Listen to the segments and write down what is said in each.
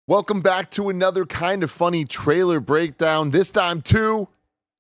Welcome back to another kind of funny trailer breakdown. This time to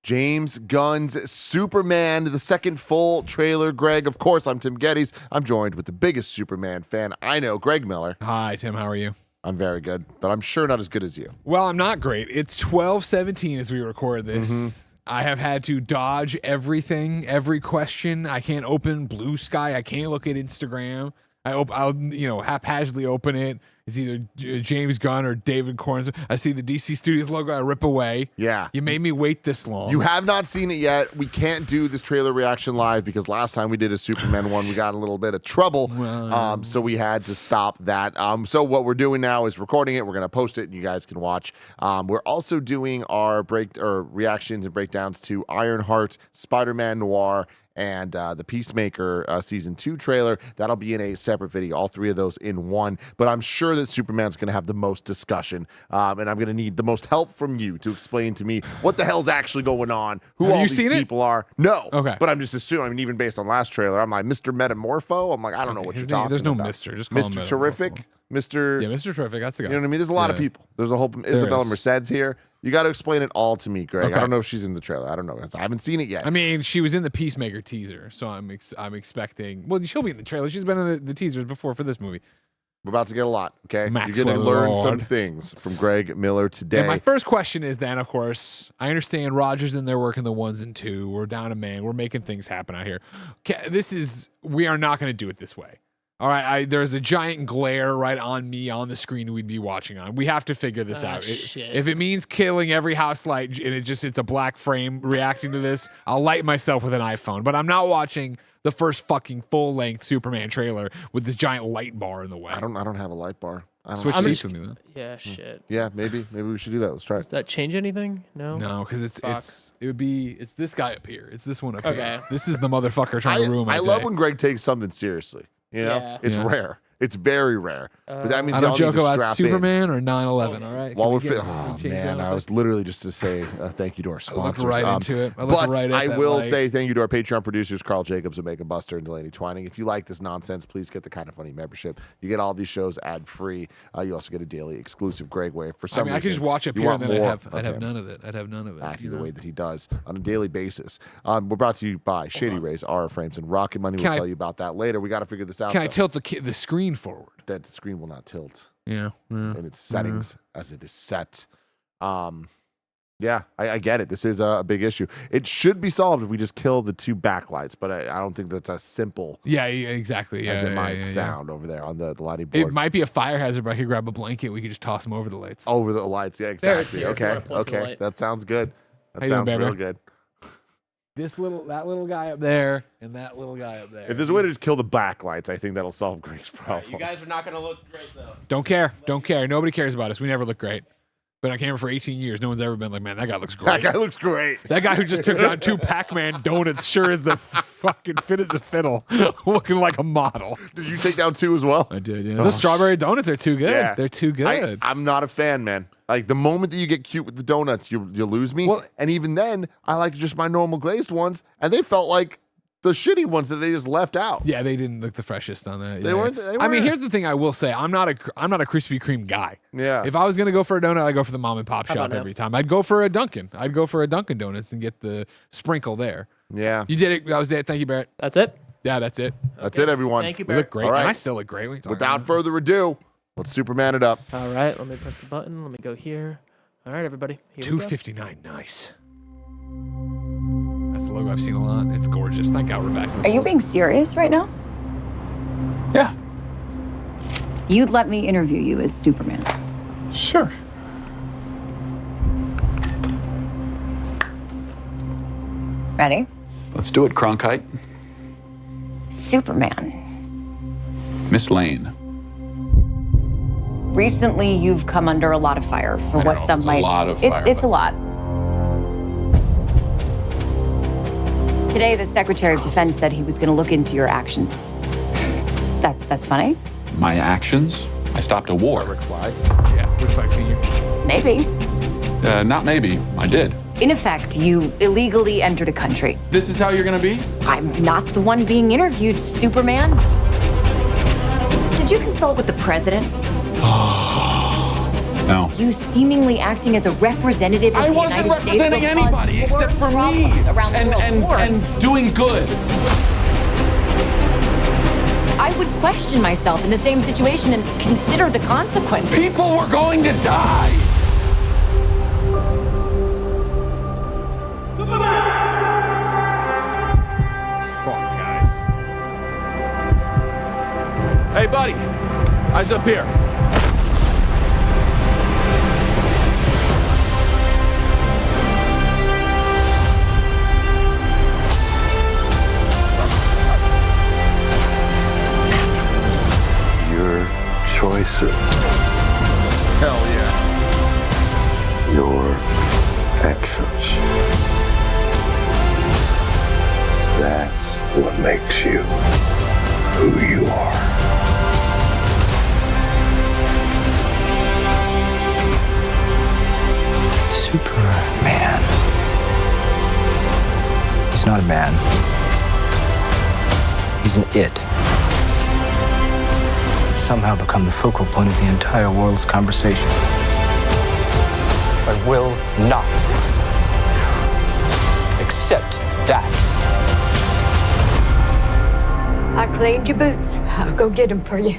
James Gunn's Superman, the second full trailer. Greg, of course, I'm Tim Geddes. I'm joined with the biggest Superman fan I know, Greg Miller. Hi, Tim. How are you? I'm very good, but I'm sure not as good as you. Well, I'm not great. It's 12:17 as we record this. I have had to dodge everything, every question. I can't open Blue Sky. I can't look at Instagram. I'll haphazardly open it. It's either James Gunn or David Corns. I see the DC Studios logo. I rip away. Yeah. You made me wait this long. You have not seen it yet. We can't do this trailer reaction live because last time we did a Superman one, we got in a little bit of trouble. So we had to stop that. So what we're doing now is recording it. We're going to post it and you guys can watch. We're also doing our reactions and breakdowns to Ironheart, Spider-Man Noir, and the Peacemaker season 2 trailer. That'll be in a separate video, all three of those in one. But I'm sure that Superman's going to have the most discussion, and I'm going to need the most help from you to explain to me what the hell's actually going on, who all these people are. No. Okay. But I'm just assuming, I mean, even based on last trailer, I'm like, Mr. Metamorpho? I'm like, I don't know what you're talking There's about. no Mr. Just call him Mr. Terrific? Mr. Yeah, Mr. Terrific. That's the guy. You know what I mean? There's a lot of people. There's a whole Isabella Merced's here. You got to explain it all to me, Greg. Okay. I don't know if she's in the trailer. I don't know. I haven't seen it yet. I mean, she was in the Peacemaker teaser, so I'm expecting. Well, she'll be in the trailer. She's been in the teasers before for this movie. We're about to get a lot, okay? Maxwell You're going to learn Lord. some things from Greg Miller today. And my first question is then, of course, I understand Rogers and they're working the 1s and 2. We're down a man. We're making things happen out here. We are not going to do it this way. All right, there's a giant glare right on me on the screen we'd be watching on. We have to figure this out. If it means killing every house light and it's a black frame reacting to this, I'll light myself with an iPhone. But I'm not watching the first fucking full-length Superman trailer with this giant light bar in the way. I don't have a light bar. Switch seats with me then. Yeah, shit. Yeah, maybe we should do that. Let's try Does it. that change anything? No. No, because it's this guy up here. It's this one up Okay. here. This is the motherfucker trying to ruin my I love day. when Greg takes something seriously. You know, Yeah. it's rare. It's very rare. But that means I y'all don't need joke to about strap Superman or 9/11. All right. While Can we change that I up? was literally just to say thank you to our sponsors. I looked right into it. I will say thank you to our Patreon producers, Carl Jacobs, Omega Buster, and Delaney Twining. If you like this nonsense, please get the Kind of Funny membership. You get all these shows ad-free. You also get a daily exclusive Greg Wave. For some reason, I could just watch up here and then I'd have none of it. Actually, the way that he does on a daily basis. We're brought to you by Shady Rays, Aura Frames, and Rocket Money. We'll tell you about that later. We got to figure this out. Can I tilt the screen forward? That the screen will not tilt. Yeah. In its settings as it is set. Yeah, I get it. This is a big issue. It should be solved if we just kill the two backlights, but I don't think that's as simple. Yeah, exactly. As it might sound over there on the lighting board. It might be a fire hazard, but I could grab a blanket. We could just toss them over the lights. Over the lights, yeah, exactly. Okay. That sounds good. That sounds real good. That little guy up there, and that little guy up there. If there's a way to just kill the backlights, I think that'll solve Greg's problem. Right, you guys are not going to look great, though. Don't care. Nobody cares about us. We never look great. Been on camera for 18 years. No one's ever been like, man, that guy looks great. That guy looks great. That guy who just took down 2 Pac-Man donuts sure is the fucking fit as a fiddle, looking like a model. Did you take down 2 as well? I did, yeah. Those strawberry donuts are too good. Yeah. They're too good. I'm not a fan, man. Like, the moment that you get cute with the donuts, you lose me. Well, and even then, I like just my normal glazed ones, and they felt like the shitty ones that they just left out. Yeah, they didn't look the freshest on that. They weren't. I mean, here's the thing I will say. I'm not a Krispy Kreme guy. Yeah. If I was going to go for a donut, I'd go for the mom and pop shop every time. I'd go for a Dunkin'. I'd go for a Dunkin' Donuts and get the sprinkle there. Yeah. You did it. That was it. Thank you, Barrett. That's it? Yeah, that's it. That's it, everyone. Thank you, You Barrett. look great. All right. And I still look great. Without further ado, let's Superman it up. All right, let me press the button. Let me go here. All right, everybody. Here we go. $2.59. Nice. That's the logo I've seen a lot. It's gorgeous. Thank God we're back. Are you being serious right now? Yeah, You'd let me interview you as Superman. sure. Ready? Let's do it, Cronkite. Superman. Miss Lane. Recently, you've come under a lot of fire for what some it's might. a lot of it's fire, it's a lot. Today, the Secretary of Defense said he was going to look into your actions. That's funny. My actions? I stopped a war. Rick Flag. Yeah, Rick Flag Sr. Maybe. Not maybe. I did. In effect, you illegally entered a country. This is how you're gonna be? I'm not the one being interviewed, Superman. Did you consult with the president? No. You seemingly acting as a representative of I the wasn't United States will representing cause anybody more except for me problems around the world. More. and doing good. I would question myself in the same situation and consider the consequences. People were going to die. Fuck, guys. Hey, buddy. Eyes up here. Your choices, Hell yeah. your actions. That's what makes you who you are. Superman. He's not a man. He's an it. It's somehow become the focal point of the entire world's conversation. I will not accept that. I cleaned your boots. I'll go get them for you.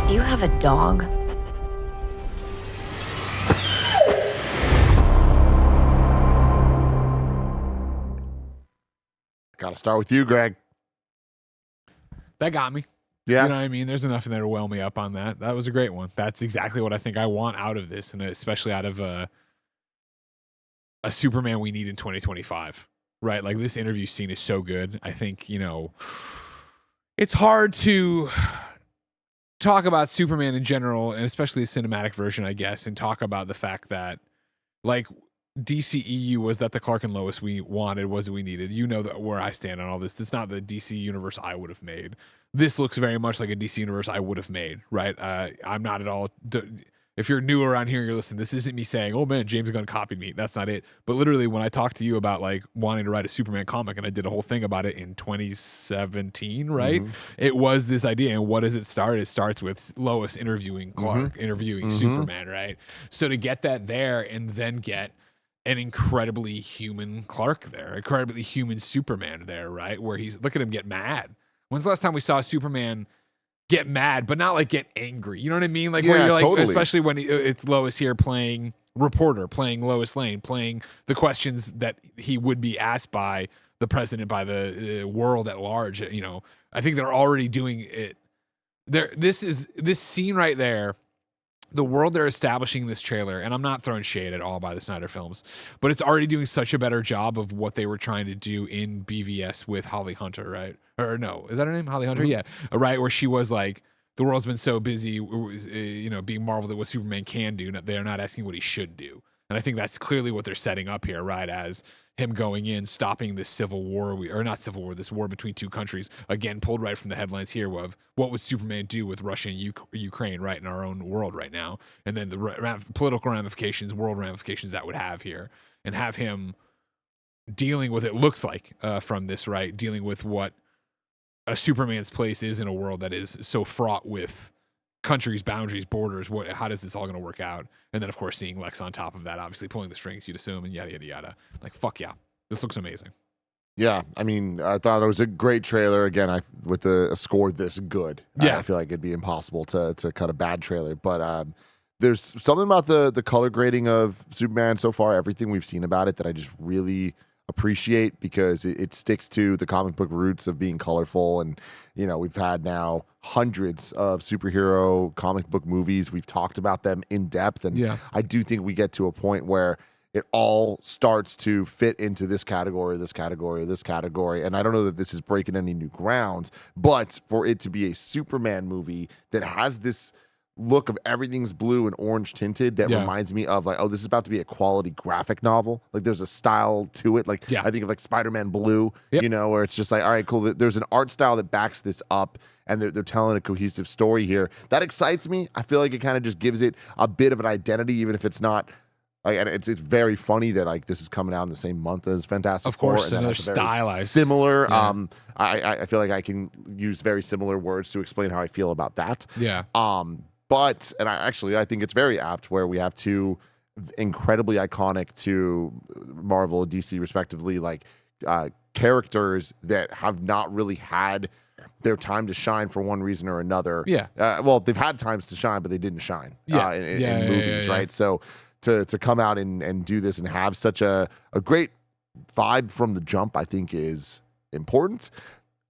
You have a dog? Got to start with you, Greg. That got me. Yeah. You know what I mean? There's enough in there to well me up on that. That was a great one. That's exactly what I think I want out of this, and especially out of a Superman we need in 2025. Right? Like, this interview scene is so good. I think, it's hard to talk about Superman in general, and especially the cinematic version, I guess, and talk about the fact that, like, DCEU was that the Clark and Lois we wanted, was we needed. You know that where I stand on all this. It's not the DC universe I would have made. This looks very much like a DC universe I would have made, right? I'm not at all. If you're new around here and you're listening, this isn't me saying, oh man, James Gunn copied me. That's not it. But literally, when I talked to you about like wanting to write a Superman comic, and I did a whole thing about it in 2017, right? It was this idea. And what does it start? It starts with Lois interviewing Clark, interviewing Superman, right? So to get that there and then get an incredibly human Clark there, incredibly human Superman there, right? Where he's, look at him get mad. When's the last time we saw Superman get mad, but not like get angry? You know what I mean? Like, where Yeah, you're like, totally. especially when it's Lois here playing reporter, playing Lois Lane, playing the questions that he would be asked by the president, by the world at large. I think they're already doing it. This scene right there, the world they're establishing in this trailer, and I'm not throwing shade at all by the Snyder Films, but it's already doing such a better job of what they were trying to do in BVS with Holly Hunter, right? Or no, is that her name? Holly Hunter? Yeah. Right. Where she was like, the world's been so busy, being marveled at what Superman can do. They're not asking what he should do. And I think that's clearly what they're setting up here, right? As him going in, stopping this civil war, this war between two countries, again, pulled right from the headlines here of what would Superman do with Russia and Ukraine, right, in our own world right now. And then the political ramifications, world ramifications that would have here, and have him dealing with, it looks like from this, right, dealing with what a Superman's place is in a world that is so fraught with countries, boundaries, borders. How does this all going to work out? And then, of course, seeing Lex on top of that, obviously pulling the strings, you'd assume, and yada, yada, yada. Like, fuck yeah. This looks amazing. Yeah, I mean, I thought it was a great trailer. Again, with a score this good, Yeah. I feel like it'd be impossible to cut a bad trailer. But there's something about the color grading of Superman so far, everything we've seen about it, that I just really appreciate, because it sticks to the comic book roots of being colorful. And we've had now hundreds of superhero comic book movies. We've talked about them in depth, and Yeah. I do think we get to a point where it all starts to fit into this category, this category, this category. And I don't know that this is breaking any new grounds, but for it to be a Superman movie that has this look of everything's blue and orange tinted that reminds me of like, oh, this is about to be a quality graphic novel. Like there's a style to it. Like I think of like Spider-Man Blue, you know, where it's just like, all right, cool. There's an art style that backs this up and they're telling a cohesive story here. That excites me. I feel like it kind of just gives it a bit of an identity, even if it's not like, and it's very funny that like this is coming out in the same month as Fantastic Four. Of course, and another stylized. Similar. Yeah. I feel like I can use very similar words to explain how I feel about that. Yeah. But I think it's very apt where we have two incredibly iconic to Marvel and DC respectively, like characters that have not really had their time to shine for one reason or another. Yeah. Well, they've had times to shine, but they didn't shine in movies, right? So to come out and do this and have such a great vibe from the jump, I think is important.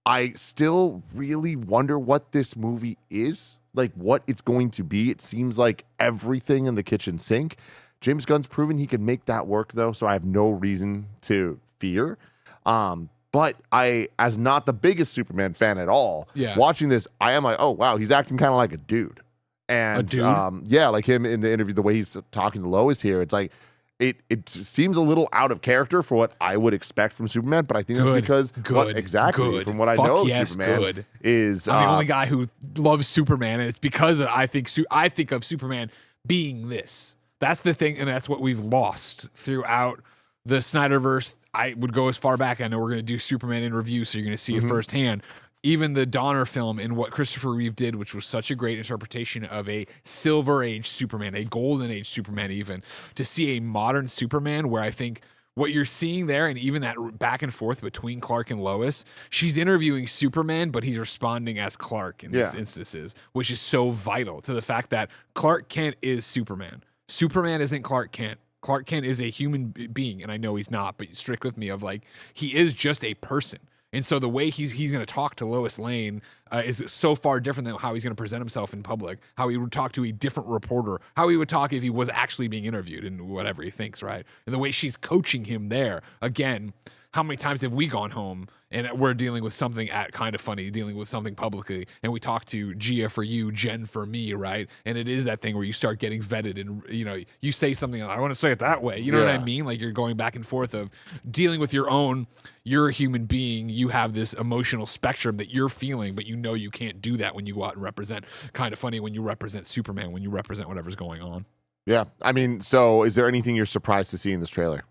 I still really wonder what this movie is, like what it's going to be. It seems like everything in the kitchen sink. James Gunn's proven he can make that work though, so I have no reason to fear. But I, as not the biggest Superman fan at all, watching this, I am like, oh wow, he's acting kind of like a dude. And like him in the interview, the way he's talking to Lois here, it's like it seems a little out of character for what I would expect from Superman, but I think it's because from what I know of Superman is I'm the only guy who loves Superman, and it's because I think of Superman being this. That's the thing, and that's what we've lost throughout the Snyderverse. I would go as far back. I know we're going to do Superman in review, so you're going to see it firsthand. Even the Donner film and what Christopher Reeve did, which was such a great interpretation of a Silver Age Superman, a Golden Age Superman even, to see a modern Superman where I think what you're seeing there, and even that back and forth between Clark and Lois, she's interviewing Superman, but he's responding as Clark in these instances, which is so vital to the fact that Clark Kent is Superman. Superman isn't Clark Kent. Clark Kent is a human being, and I know he's not, but strict with me of like, he is just a person. And so the way he's going to talk to Lois Lane is so far different than how he's going to present himself in public, how he would talk to a different reporter, how he would talk if he was actually being interviewed and whatever he thinks, right? And the way she's coaching him there, again, how many times have we gone home and we're dealing with something at Kind of Funny, dealing with something publicly, and we talk to Gia for you, Jen for me, right? And it is that thing where you start getting vetted and, you know, you say something, I want to say it that way. You know what I mean? Like you're going back and forth of dealing with your own, you're a human being. You have this emotional spectrum that you're feeling, but you know you can't do that when you go out and represent Kind of Funny, when you represent Superman, when you represent whatever's going on. Yeah. I mean, so is there anything you're surprised to see in this trailer?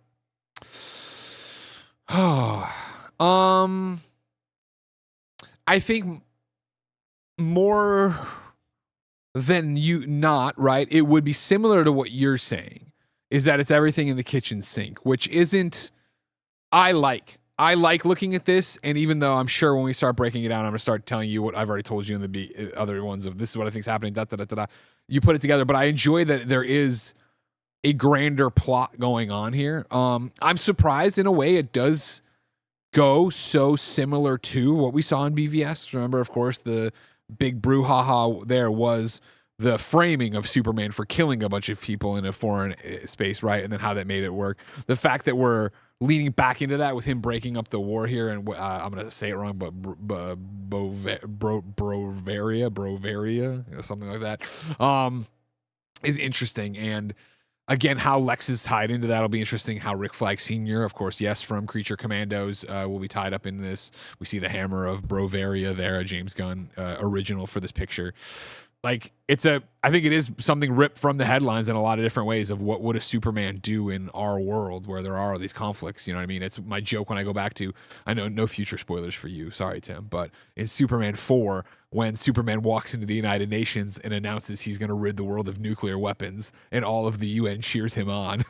I think more than right? It would be similar to what you're saying, is that it's everything in the kitchen sink, which isn't, I like looking at this. And even though I'm sure when we start breaking it down, I'm going to start telling you what I've already told you in the other ones of this is what I think is happening, you put it together, but I enjoy that there is a grander plot going on here. I'm surprised in a way it does go so similar to what we saw in BVS. Remember, of course, the big brouhaha there was the framing of Superman for killing a bunch of people in a foreign space, right? And then how that made it work. The fact that we're leaning back into that with him breaking up the war here, and I'm going to say it wrong, but Brovaria, something like that, is interesting. And again, how Lex is tied into that will be interesting. How Rick Flag Sr., of course, yes, from Creature Commandos, will be tied up in this. We see the hammer of Brovaria there, a James Gunn original for this picture. Like, I think it is something ripped from the headlines in a lot of different ways of what would a Superman do in our world where there are all these conflicts. You know what I mean? It's my joke when I go back to, I know no future spoilers for you. Sorry, Tim. But in Superman 4, when Superman walks into the United Nations and announces he's going to rid the world of nuclear weapons and all of the UN cheers him on.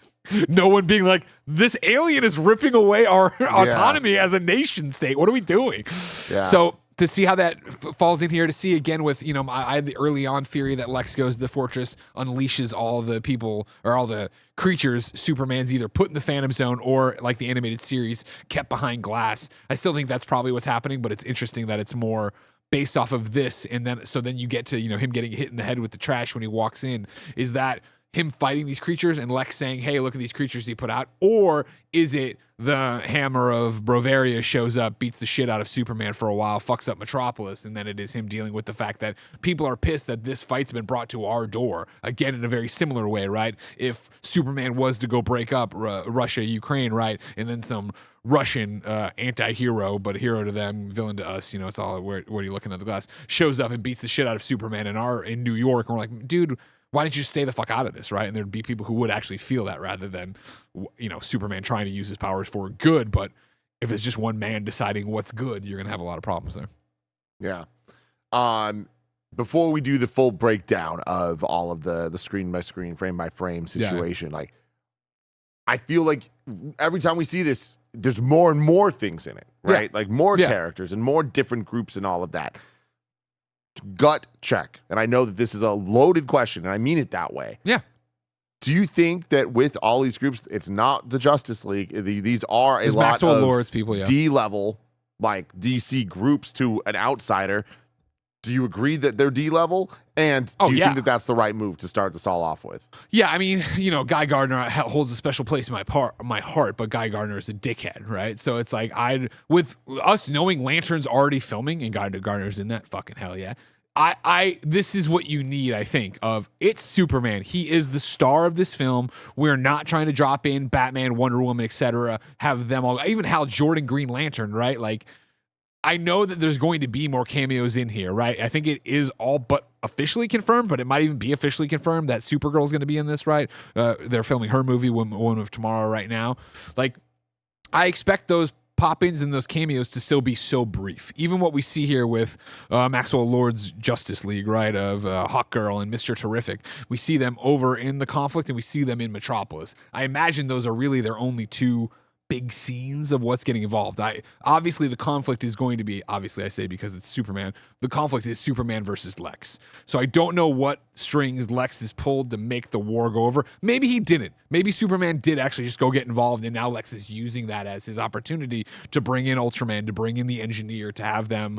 No one being like, this alien is ripping away our autonomy as a nation state. What are we doing? Yeah. So to see how that falls in here, to see again with, you know, I had the early on theory that Lex goes to the fortress, unleashes all the people or all the creatures Superman's either put in the Phantom Zone or, like the animated series, kept behind glass. I still think that's probably what's happening, but it's interesting that it's more based off of this. And then, so then you get to, you know, him getting hit in the head with the trash when he walks in, is that him fighting these creatures and Lex saying, hey, look at these creatures he put out? Or is it the hammer of Bavaria shows up, beats the shit out of Superman for a while, fucks up Metropolis, and then it is him dealing with the fact that people are pissed that this fight's been brought to our door, again, in a very similar way, right? If Superman was to go break up Russia, Ukraine, right, and then some Russian anti-hero, but hero to them, villain to us, it's all, where are you looking at the glass, shows up and beats the shit out of Superman in New York, and we're like, dude, why didn't you stay the fuck out of this, right? And there'd be people who would actually feel that rather than, Superman trying to use his powers for good. But if it's just one man deciding what's good, you're going to have a lot of problems there. Yeah. Before we do the full breakdown of all of the screen by screen, frame by frame situation, like, I feel like every time we see this, there's more and more things in it, right? Like more characters and more different groups and all of that. Gut check, and I know that this is a loaded question, and I mean it that way. Yeah. Do you think that with all these groups, it's not the Justice League? These are a lot Maxwell of Lord's people, D-level, like DC groups to an outsider. Do you agree that they're D-level? And do you think that that's the right move to start this all off with? Yeah, I mean, Guy Gardner holds a special place in my heart, but Guy Gardner is a dickhead, right? So it's like, with us knowing Lantern's already filming and Guy Gardner's in that, fucking hell yeah. This is what you need, I think, it's Superman. He is the star of this film. We're not trying to drop in Batman, Wonder Woman, etc. Have them all, even Hal Jordan, Green Lantern, right? Like, I know that there's going to be more cameos in here, right? I think it is all but officially confirmed, but it might even be officially confirmed that Supergirl is going to be in this, right? They're filming her movie, Woman of Tomorrow, right now. Like, I expect those pop-ins and those cameos to still be so brief. Even what we see here with Maxwell Lord's Justice League, right, of Hawkgirl and Mr. Terrific, we see them over in the conflict and we see them in Metropolis. I imagine those are really their only two big scenes of what's getting involved. Obviously the conflict is going to be, obviously I say because it's Superman, the conflict is Superman versus Lex. So I don't know what strings Lex has pulled to make the war go over. Maybe he didn't. Maybe Superman did actually just go get involved, and now Lex is using that as his opportunity to bring in Ultraman, to bring in the Engineer, to have them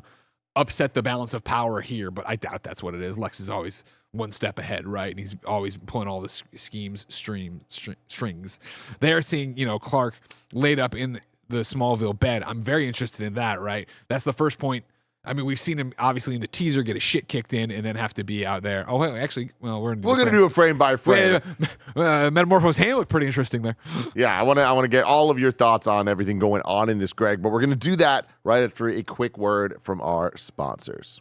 upset the balance of power here. But I doubt that's what it is. Lex is always one step ahead, right? And he's always pulling all the strings. They're seeing, Clark laid up in the Smallville bed. I'm very interested in that, right? That's the first point. I mean, we've seen him obviously in the teaser get his shit kicked in and then have to be out there. Oh, wait, actually, well, we're going to do a frame by frame. Metamorpho's hand looked pretty interesting there. Yeah, I want to get all of your thoughts on everything going on in this, Greg, but we're going to do that right after a quick word from our sponsors.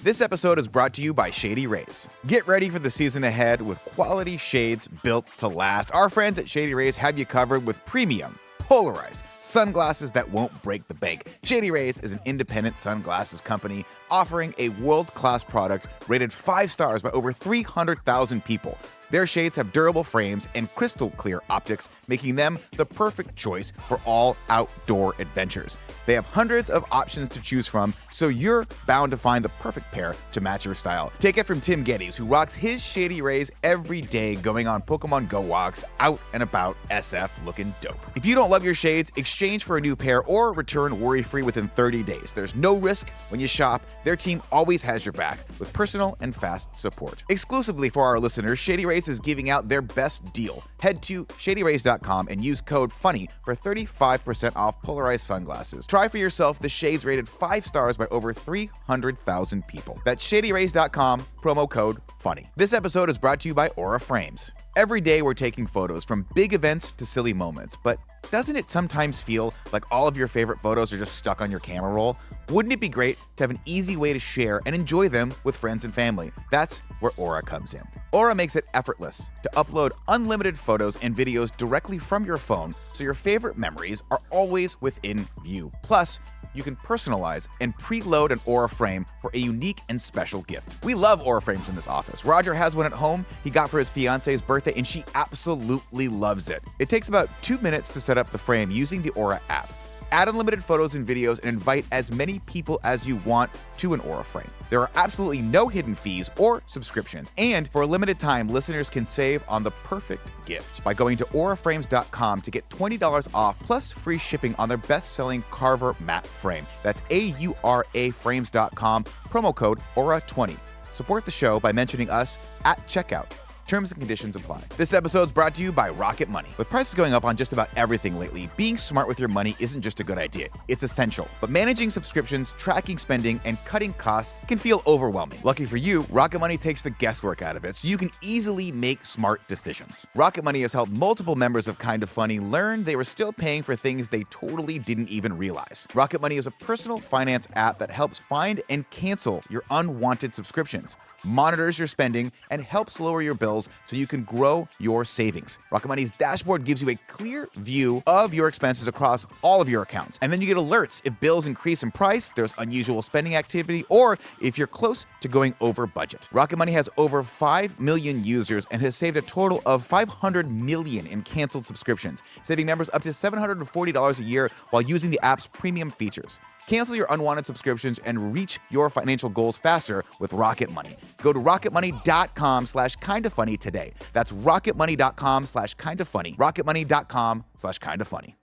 This episode is brought to you by Shady Rays. Get ready for the season ahead with quality shades built to last. Our friends at Shady Rays have you covered with premium, polarized sunglasses that won't break the bank. Shady Rays is an independent sunglasses company offering a world-class product rated 5 stars by over 300,000 people. Their shades have durable frames and crystal clear optics, making them the perfect choice for all outdoor adventures. They have hundreds of options to choose from, so you're bound to find the perfect pair to match your style. Take it from Tim Geddes, who rocks his Shady Rays every day going on Pokemon Go walks, out and about SF looking dope. If you don't love your shades, exchange for a new pair or return worry-free within 30 days. There's no risk when you shop. Their team always has your back with personal and fast support. Exclusively for our listeners, Shady Rays is giving out their best deal. Head to shadyrays.com and use code FUNNY for 35% off polarized sunglasses. Try for yourself the shades rated 5 stars by over 300,000 people. That's shadyrays.com, promo code FUNNY. This episode is brought to you by Aura Frames. Every day we're taking photos from big events to silly moments, but doesn't it sometimes feel like all of your favorite photos are just stuck on your camera roll? Wouldn't it be great to have an easy way to share and enjoy them with friends and family? That's where Aura comes in. Aura makes it effortless to upload unlimited photos and videos directly from your phone, so your favorite memories are always within view. Plus, you can personalize and preload an Aura frame for a unique and special gift. We love Aura frames in this office. Roger has one at home he got for his fiance's birthday, and she absolutely loves it. It takes about 2 minutes to set up the frame using the Aura app. Add unlimited photos and videos and invite as many people as you want to an Aura frame. There are absolutely no hidden fees or subscriptions, and for a limited time, listeners can save on the perfect gift by going to auraframes.com to get $20 off plus free shipping on their best-selling Carver matte frame. That's AURAframes.com, promo code AURA20. Support the show by mentioning us at checkout. Terms and conditions apply. This episode's brought to you by Rocket Money. With prices going up on just about everything lately, being smart with your money isn't just a good idea, it's essential. But managing subscriptions, tracking spending, and cutting costs can feel overwhelming. Lucky for you, Rocket Money takes the guesswork out of it so you can easily make smart decisions. Rocket Money has helped multiple members of Kind of Funny learn they were still paying for things they totally didn't even realize. Rocket Money is a personal finance app that helps find and cancel your unwanted subscriptions, monitors your spending, and helps lower your bills so you can grow your savings. Rocket Money's dashboard gives you a clear view of your expenses across all of your accounts. And then you get alerts if bills increase in price, there's unusual spending activity, or if you're close to going over budget. Rocket Money has over 5 million users and has saved a total of $500 million in canceled subscriptions, saving members up to $740 a year while using the app's premium features. Cancel your unwanted subscriptions and reach your financial goals faster with Rocket Money. Go to rocketmoney.com/kindafunny today. That's rocketmoney.com/kindafunny. rocketmoney.com/kindafunny.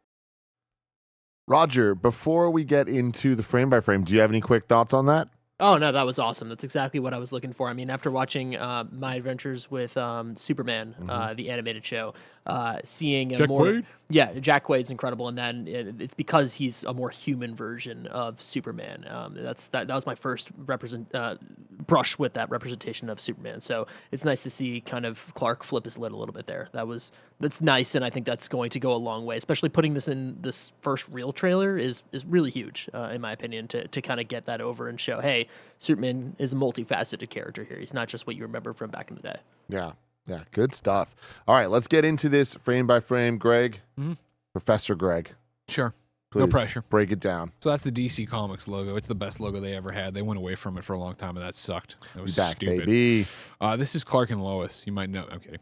Roger, before we get into the frame by frame, do you have any quick thoughts on that? Oh, no, that was awesome. That's exactly what I was looking for. I mean, after watching My Adventures with Superman, the animated show, seeing a Jack more... Quaid? Yeah, Jack Quaid's incredible, and then it's because he's a more human version of Superman. That was my first brush with that representation of Superman. So it's nice to see kind of Clark flip his lid a little bit there. That's nice, and I think that's going to go a long way. Especially putting this in this first real trailer is really huge, in my opinion, to kind of get that over and show, hey, Superman is a multifaceted character here. He's not just what you remember from back in the day. Yeah, good stuff. All right, let's get into this frame by frame. Greg, Professor Greg, Sure. please No pressure. break it down. So that's the DC Comics logo. It's the best logo they ever had. They went away from it for a long time, and that sucked. It was Back, stupid. baby. This is Clark and Lois. You might know. I'm kidding.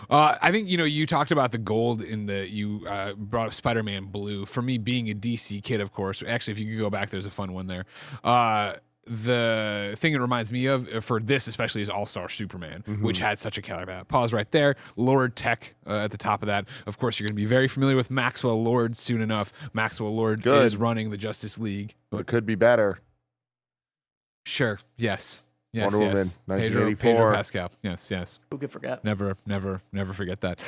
I think, you talked about the gold in you brought up Spider-Man Blue. For me, being a DC kid, of course, actually, if you could go back, there's a fun one there. The thing it reminds me of for this especially is All-Star Superman, which had such a killer bat. Pause right there. Lord Tech at the top of that. Of course, you're going to be very familiar with Maxwell Lord soon enough. Maxwell Lord is running the Justice League. But it could be better. Sure. Yes. Wonder Woman, Pedro 1984. Pascal. Yes. Who could forget? Never forget that.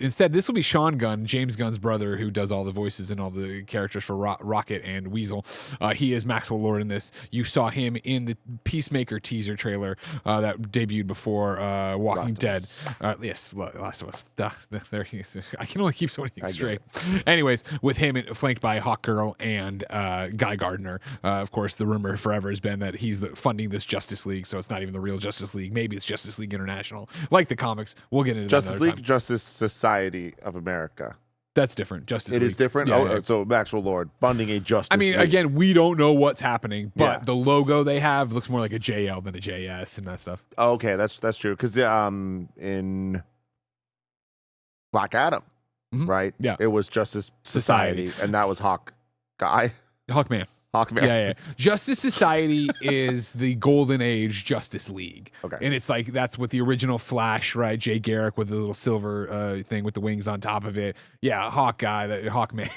Instead, this will be Sean Gunn, James Gunn's brother, who does all the voices and all the characters for Rocket and Weasel. He is Maxwell Lord in this. You saw him in the Peacemaker teaser trailer that debuted before Walking Dead. Yes, Last of Us. Duh, there he is. I can only keep so many things straight. Anyways, with him flanked by Hawkgirl and Guy Gardner. Of course, the rumor forever has been that he's funding this Justice League. So it's not even the real Justice League. Maybe it's Justice League International, like the comics. We'll get into Justice that League, time. Justice Society of America. That's different. Justice League. It is different. Yeah. So Maxwell Lord funding a Justice. I mean, League. again, we don't know what's happening, but Yeah. the logo they have looks more like a JL than a JS and that stuff. Okay, that's true. Because in Black Adam, right? Yeah. It was Justice Society, and that was Hawkman. Hawkman. Yeah. Justice Society is the golden age Justice League. Okay. And it's like, that's what the original Flash, right? Jay Garrick with the little silver thing with the wings on top of it. Yeah, Hawkman.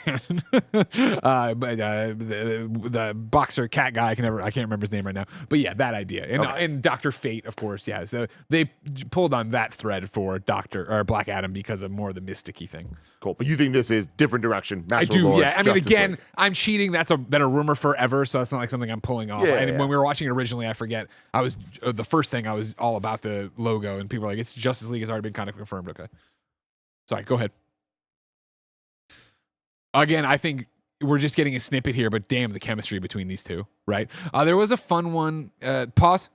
But the boxer cat guy, I can't remember his name right now. But yeah, that idea. And Dr. Fate, of course, yeah. So they pulled on that thread for Black Adam because of more of the mysticky thing. Cool. But you think this is different direction? I Maxwell do, Lord's yeah. I mean, Justice again, League. I'm cheating. That's been a rumor forever, so that's not like something I'm pulling off. Yeah, and yeah. when we were watching it originally, I forget, I was the first thing I was all about the logo, and people were like, it's Justice League has already been kind of confirmed. Okay. Sorry, go ahead. Again, I think we're just getting a snippet here, but damn the chemistry between these two, right? There was a fun one. Pause.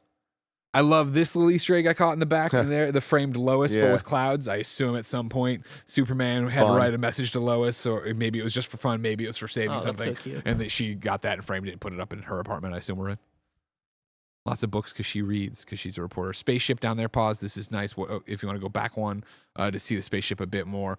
I love this little Easter egg I caught in the back in there, the framed Lois, but with clouds. I assume at some point Superman had to write a message to Lois, or maybe it was just for fun, maybe it was for saving something. That's so cute. And that she got that and framed it and put it up in her apartment, I assume we're in. Lots of books because she reads, because she's a reporter. Spaceship down there, pause. This is nice. If you want to go back one to see the spaceship a bit more.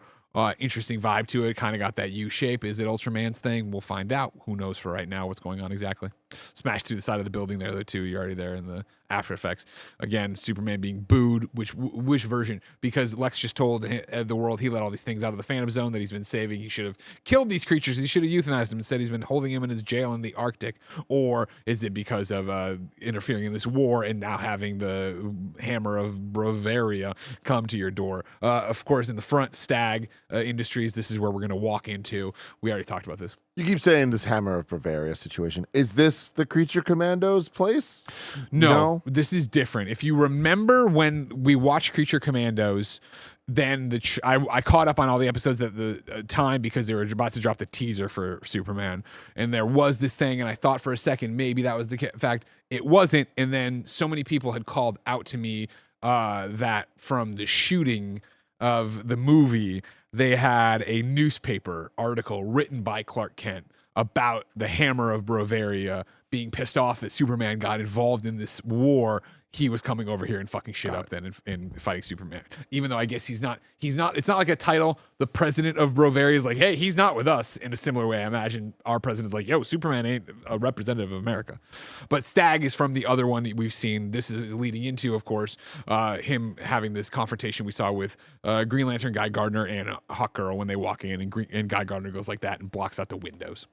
Interesting vibe to it. Kind of got that U shape. Is it Ultraman's thing? We'll find out. Who knows for right now what's going on exactly. smashed through the side of the building there, though, too. You're already there in the After Effects. Again, Superman being booed, which version? Because Lex just told the world he let all these things out of the Phantom Zone that he's been saving. He should have killed these creatures. He should have euthanized them. Instead, he's been holding him in his jail in the Arctic. Or is it because of interfering in this war and now having the hammer of Bavaria come to your door? Of course, in the front, Stag Industries, this is where we're going to walk into. We already talked about this. You keep saying this Hammer of Bavaria situation. Is this the Creature Commandos place? No, this is different. If you remember when we watched Creature Commandos, then I caught up on all the episodes at the time because they were about to drop the teaser for Superman. And there was this thing, and I thought for a second maybe that was the fact. It wasn't. And then so many people had called out to me that from the shooting of the movie, they had a newspaper article written by Clark Kent about the Hammer of Bavaria being pissed off that Superman got involved in this war. He was coming over here and fucking shit up then and fighting Superman. Even though I guess he's not, it's not like a title. The president of Bavaria is like, hey, he's not with us in a similar way. I imagine our president's like, yo, Superman ain't a representative of America. But Stag is from the other one that we've seen. This is leading into, of course, him having this confrontation we saw with Green Lantern, Guy Gardner, and Hawkgirl when they walk in, and Guy Gardner goes like that and blocks out the windows.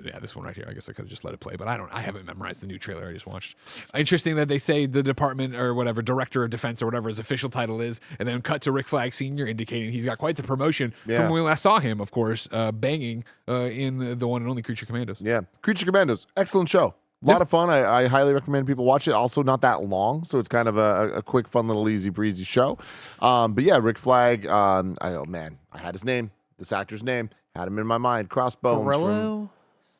Yeah, this one right here. I guess I could have just let it play, but I haven't memorized the new trailer I just watched. Interesting that they say the department or whatever, director of defense or whatever his official title is, and then cut to Rick Flag Sr. indicating he's got quite the promotion from when we last saw him, of course, banging in the one and only Creature Commandos. Yeah, Creature Commandos, excellent show. A lot of fun. I highly recommend people watch it. Also, not that long, so it's kind of a quick, fun, little easy breezy show. But yeah, Rick Flag. I had his name, this actor's name, had him in my mind. Crossbones. Grillo?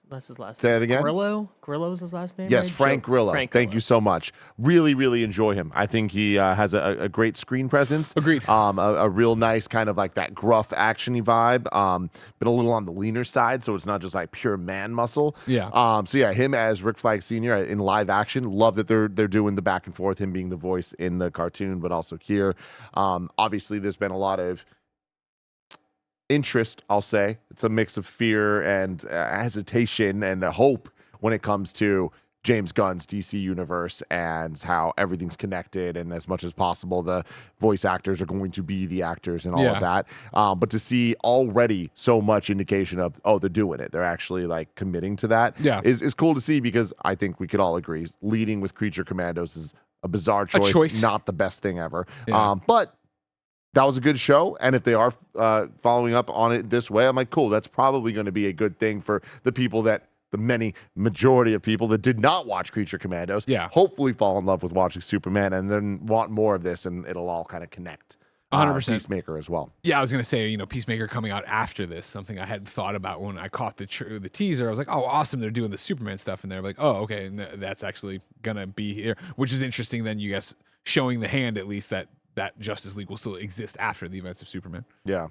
That's his last Say name. it again? Grillo? Grillo is his last name? Yes, right? Frank Grillo. Frank Thank Grillo. you so much. Really, really enjoy him. I think he has a great screen presence. Agreed. A real nice kind of like that gruff, actiony vibe. But a little on the leaner side, so it's not just like pure man muscle. Yeah. So yeah, him as Rick Flag Sr. in live action. Love that they're doing the back and forth. Him being the voice in the cartoon, but also here. Obviously, there's been a lot of interest, I'll say. It's a mix of fear and hesitation and hope when it comes to James Gunn's DC universe and how everything's connected, and as much as possible the voice actors are going to be the actors and all of that, but to see already so much indication of they're doing it, they're actually like committing to that, is cool to see, because I think we could all agree leading with Creature Commandos is a bizarre choice. Not the best thing ever, but that was a good show, and if they are following up on it this way, I'm like, cool, that's probably going to be a good thing for the people the majority of people that did not watch Creature Commandos, hopefully fall in love with watching Superman and then want more of this, and it'll all kind of connect. 100%. Peacemaker as well. Yeah, I was going to say, Peacemaker coming out after this, something I hadn't thought about when I caught the teaser. I was like, oh, awesome, they're doing the Superman stuff, and they're like, oh, okay, and that's actually going to be here, which is interesting then, you guys showing the hand at least that Justice League will still exist after the events of Superman. Yeah.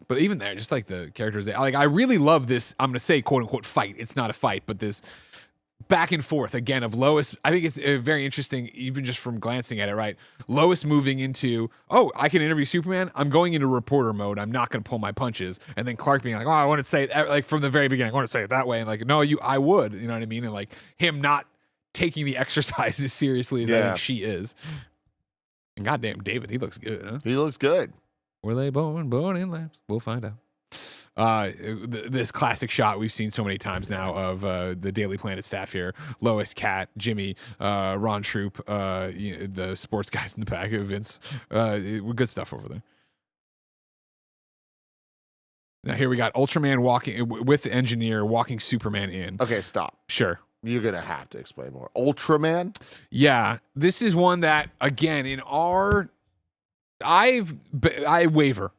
But even there, just like the characters, I really love this, I'm going to say, quote unquote, fight. It's not a fight, but this back and forth again of Lois. I think it's very interesting, even just from glancing at it, right? Lois moving into, I can interview Superman. I'm going into reporter mode. I'm not going to pull my punches. And then Clark being like, I want to say it, like from the very beginning, I want to say it that way. And like, no, I would, you know what I mean? And like him not taking the exercise as seriously as I think she is. And goddamn David, he looks good, huh? He looks good. Were they born in labs? We'll find out. This classic shot we've seen so many times now of the Daily Planet staff here: Lois, Kat, Jimmy, Ron Troop, the sports guys in the back, Vince. Good stuff over there. Now here we got Ultraman walking with the engineer, walking Superman in. Okay, stop. Sure. You're going to have to explain more. Ultraman? Yeah. This is one that, again, I waver.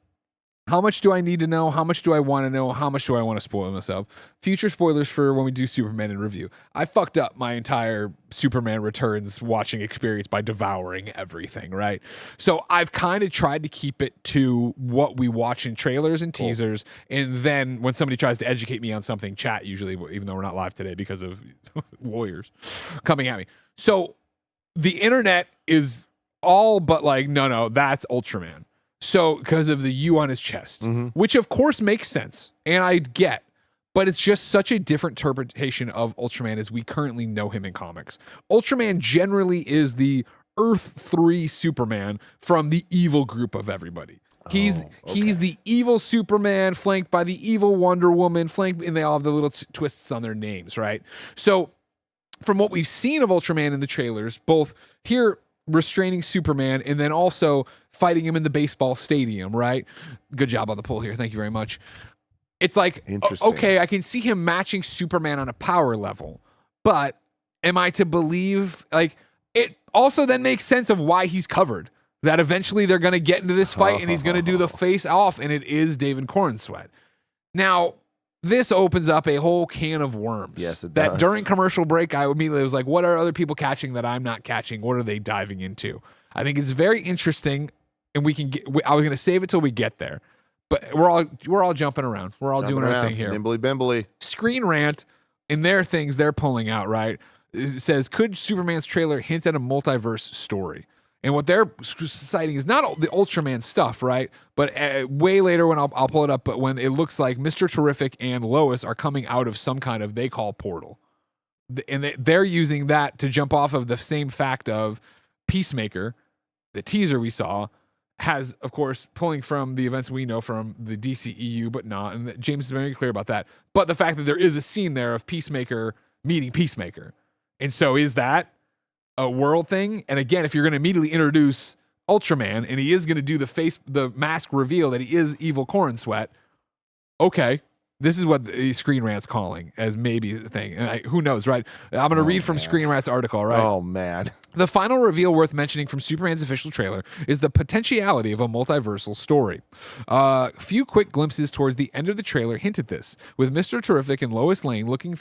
How much do I need to know? How much do I want to know? How much do I want to spoil myself? Future spoilers for when we do Superman in review. I fucked up my entire Superman Returns watching experience by devouring everything, right? So I've kind of tried to keep it to what we watch in trailers and teasers. And then when somebody tries to educate me on something, chat usually, even though we're not live today because of lawyers coming at me. So the internet is all but like, no, that's Ultraman. So, because of the U on his chest, which of course makes sense, and I get, but it's just such a different interpretation of Ultraman as we currently know him in comics. Ultraman generally is the Earth 3 Superman from the evil group of everybody. He's the evil Superman flanked by the evil Wonder Woman, and they all have the little twists on their names, right? So, from what we've seen of Ultraman in the trailers, both here restraining Superman and then also fighting him in the baseball stadium, right? Good job on the pull here. Thank you very much. It's like, okay, I can see him matching Superman on a power level, but am I to believe, like, it also then makes sense of why he's covered, that eventually they're going to get into this fight and he's going to do the face off, and it is David Cornsweat. Now, this opens up a whole can of worms. Yes, it that does. During commercial break, I immediately was like, what are other people catching that I'm not catching? What are they diving into? I think it's very interesting, and I was going to save it till we get there, but we're all jumping around. We're all doing our thing here. Nimbly bimbly. Screen Rant, in their things they're pulling out, right? It says, could Superman's trailer hint at a multiverse story? And what they're citing is not the Ultraman stuff, right? But way later when I'll pull it up, but when it looks like Mr. Terrific and Lois are coming out of some kind of, they call portal. And they're using that to jump off of the same fact of Peacemaker, the teaser we saw, has, of course, pulling from the events we know from the DCEU, but not. And James is very clear about that. But the fact that there is a scene there of Peacemaker meeting Peacemaker. And so is that a world thing? And again, if you're going to immediately introduce Ultraman and he is going to do the mask reveal that he is evil Cornsweat, okay, this is what the Screen Rant's calling as maybe a thing. And who knows, right? I'm going to read from Screen Rant's article, right? Oh, man. The final reveal worth mentioning from Superman's official trailer is the potentiality of a multiversal story. A few quick glimpses towards the end of the trailer hint at this, with Mr. Terrific and Lois Lane looking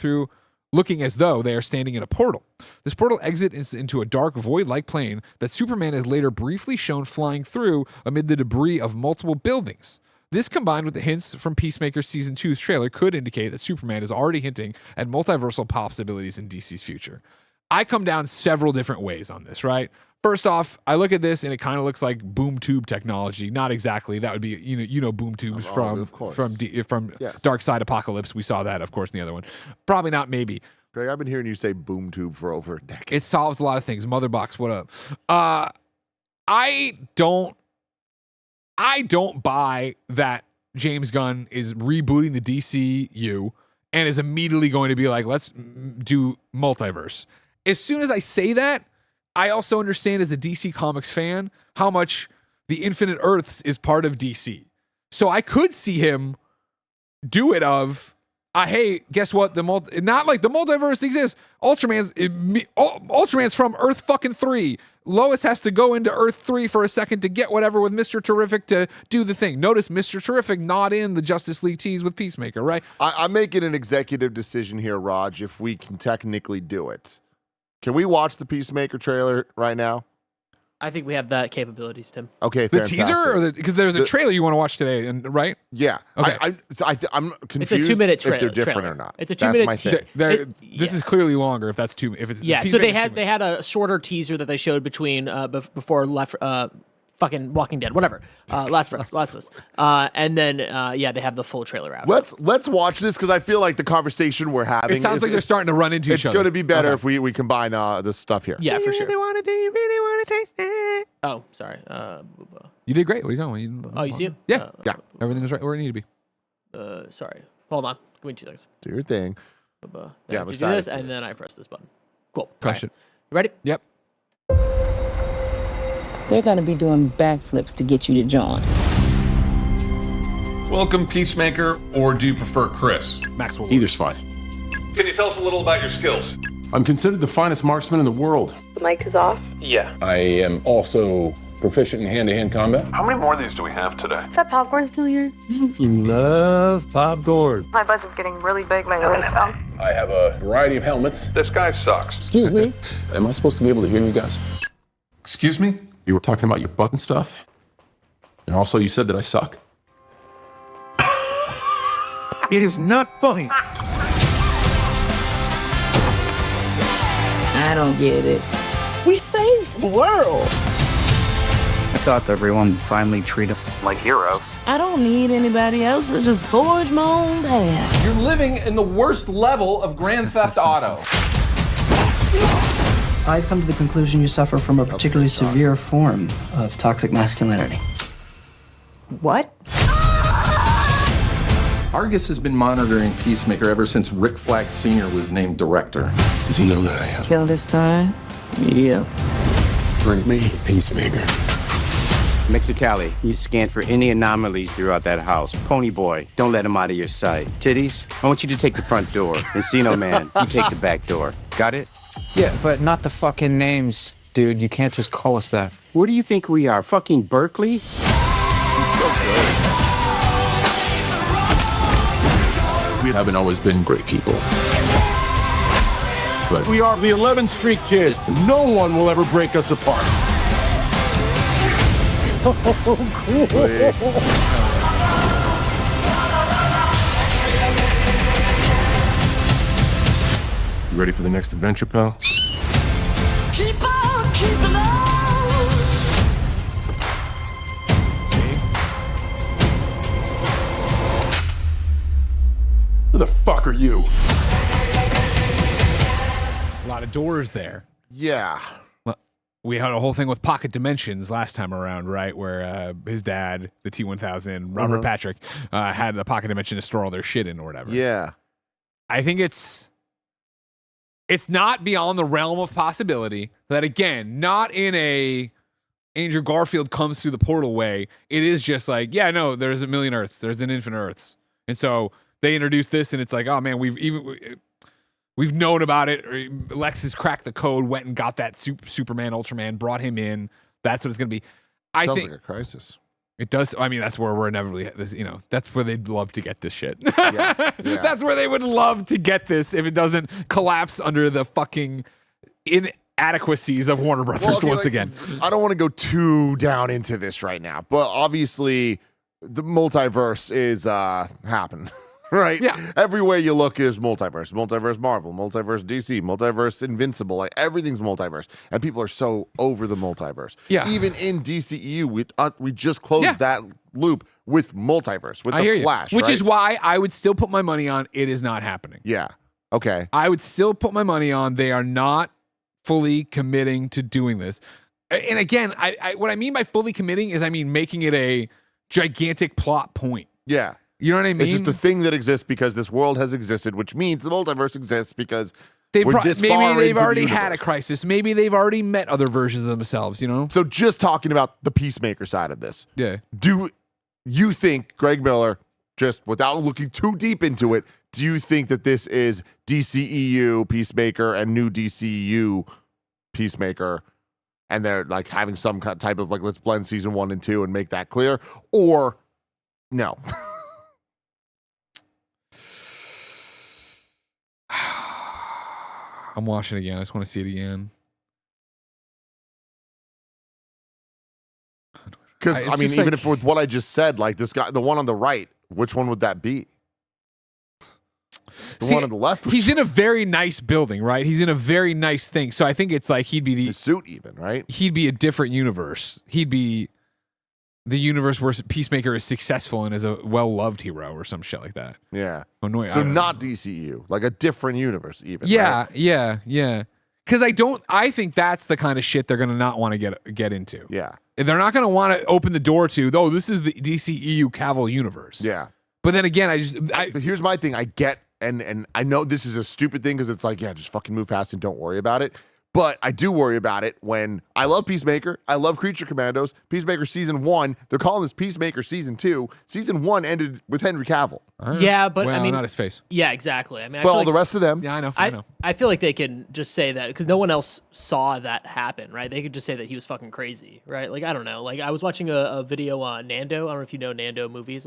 as though they are standing in a portal. This portal exits into a dark, void-like plane that Superman is later briefly shown flying through amid the debris of multiple buildings. This, combined with the hints from Peacemaker Season 2's trailer, could indicate that Superman is already hinting at multiversal possibilities in DC's future. I come down several different ways on this, right? First off, I look at this and it kind of looks like boom tube technology. Not exactly. That would be, you know boom tubes from Yes. Dark Side Apocalypse. We saw that, of course, in the other one. Probably not. Maybe. Greg, I've been hearing you say boom tube for over a decade. It solves a lot of things. Motherbox, what up? I don't buy that James Gunn is rebooting the DCU and is immediately going to be like, let's do multiverse. As soon as I say that, I also understand as a DC Comics fan how much the Infinite Earths is part of DC. So I could see him do it of, hey, guess what? Not like the multiverse exists. Ultraman's from Earth fucking 3. Lois has to go into Earth 3 for a second to get whatever with Mr. Terrific to do the thing. Notice Mr. Terrific not in the Justice League tease with Peacemaker, right? I'm making an executive decision here, Raj, if we can technically do it. Can we watch the Peacemaker trailer right now? I think we have that capabilities, Tim. Okay, The fantastic. teaser, or because there's a trailer you want to watch today, right? Yeah. Okay. I'm confused. It's a 2-minute if they're trailer. different or not. It's a That's 2-minute my teaser. thing. This is clearly longer. If it's Yeah. So they had a shorter teaser that they showed between before fucking Walking Dead, whatever. Last of Us. And then they have the full trailer out. Let's watch this because I feel like the conversation we're having. It sounds like they're starting to run into each other. It's going to be better if we combine this stuff here. Yeah, for sure. Do you really want to taste it? Oh, sorry. You did great. What are you talking about? You see it? Yeah. Everything was right where it needed to be. Sorry. Hold on. Give me 2 seconds. Do your thing. Yeah, I'm excited do this, and then I press this button. Cool. Crush it. You ready? Yep. They're going to be doing backflips to get you to join. Welcome, Peacemaker, or do you prefer Chris? Maxwell. Either's fine. Can you tell us a little about your skills? I'm considered the finest marksman in the world. The mic is off. Yeah. I am also proficient in hand-to-hand combat. How many more of these do we have today? Is that popcorn still here? You love popcorn. My butt's getting really big lately, so. I have a variety of helmets. This guy sucks. Excuse me? Am I supposed to be able to hear you guys? Excuse me? You were talking about your butt and stuff? And also you said that I suck? It is not funny. I don't get it. We saved the world. I thought everyone would finally treat us like heroes. I don't need anybody else to just forge my own path. You're living in the worst level of Grand Theft Auto. I've come to the conclusion you suffer from a particularly severe form of toxic masculinity. What? Argus has been monitoring Peacemaker ever since Rick Flag Sr. was named director. Does he know that I am? Kill this time? Yeah. Bring me Peacemaker. Mexicali, you scan for any anomalies throughout that house. Pony Boy, don't let him out of your sight. Titties, I want you to take the front door. Encino Man, you take the back door. Got it? Yeah, but not the fucking names, dude. You can't just call us that. Where do you think we are? Fucking Berkeley? He's so good. We haven't always been great people. But We are the 11th Street Kids. No one will ever break us apart. You ready for the next adventure, pal? Keep on keeping on. who the fuck are you? A lot of doors there. Yeah. Well, we had a whole thing with pocket dimensions last time around, right? Where his dad, the T-1000, Robert Patrick, had the pocket dimension to store all their shit in or whatever. Yeah. I think it's not beyond the realm of possibility that, again, not in a Andrew Garfield comes through the portal way. It is just like, yeah, no, there's a million Earths. There's an infinite Earths. And so they introduced this, and it's like, oh, man, we've known about it. Lex has cracked the code, went and got that Superman, Ultraman, brought him in. That's what it's going to be. I Sounds think like a crisis. it does. I mean, that's where we're inevitably, that's where they'd love to get this shit. Yeah. That's where they would love to get this if it doesn't collapse under the fucking inadequacies of Warner Brothers once again. I don't want to go too down into this right now, but obviously the multiverse is happening. Right? Yeah. Everywhere you look is multiverse. Multiverse Marvel, multiverse DC, multiverse Invincible. Like everything's multiverse. And people are so over the multiverse. Yeah. Even in DCEU, we just closed that loop with multiverse, with the Flash. Which right? is why I would still put my money on it is not happening. Yeah. Okay. I would still put my money on they are not fully committing to doing this. And again, I what I mean by fully committing is I mean making it a gigantic plot point. Yeah. You know what I mean? It's just a thing that exists because this world has existed, which means the multiverse exists because maybe they've already had a crisis. Maybe they've already met other versions of themselves, you know? So just talking about the Peacemaker side of this. Yeah. Do you think, Greg Miller, just without looking too deep into it, do you think that this is DCEU Peacemaker and new DCU Peacemaker, and they're like having some type of like, let's blend season 1 and 2 and make that clear? Or no? I'm watching it again. I just want to see it again. Because I mean, even if with what I just said, like this guy, the one on the right, which one would that be? The one on the left. He's in a very nice building, right? He's in a very nice thing. So I think it's like he'd be the suit, even right? He'd be a different universe. He'd be the universe where Peacemaker is successful and is a well-loved hero or some shit like that. Yeah. Oh, no, so not DCU, like a different universe, even. Yeah, right? yeah. Because I think that's the kind of shit they're gonna not want to get into. Yeah. They're not gonna want to open the door to, oh, this is the DCEU Cavill universe. Yeah. But then again, but here's my thing. I get, and I know this is a stupid thing because it's like, yeah, just fucking move past and don't worry about it. But I do worry about it when I love Peacemaker. I love Creature Commandos. Peacemaker season 1. They're calling this Peacemaker season 2. Season 1 ended with Henry Cavill. Yeah, but well, I mean, not his face. Yeah, exactly. I mean, well, the rest of them. Yeah, I know. I feel like they can just say that because no one else saw that happen, right? They could just say that he was fucking crazy, right? Like I don't know. Like I was watching a video on Nando. I don't know if you know Nando movies.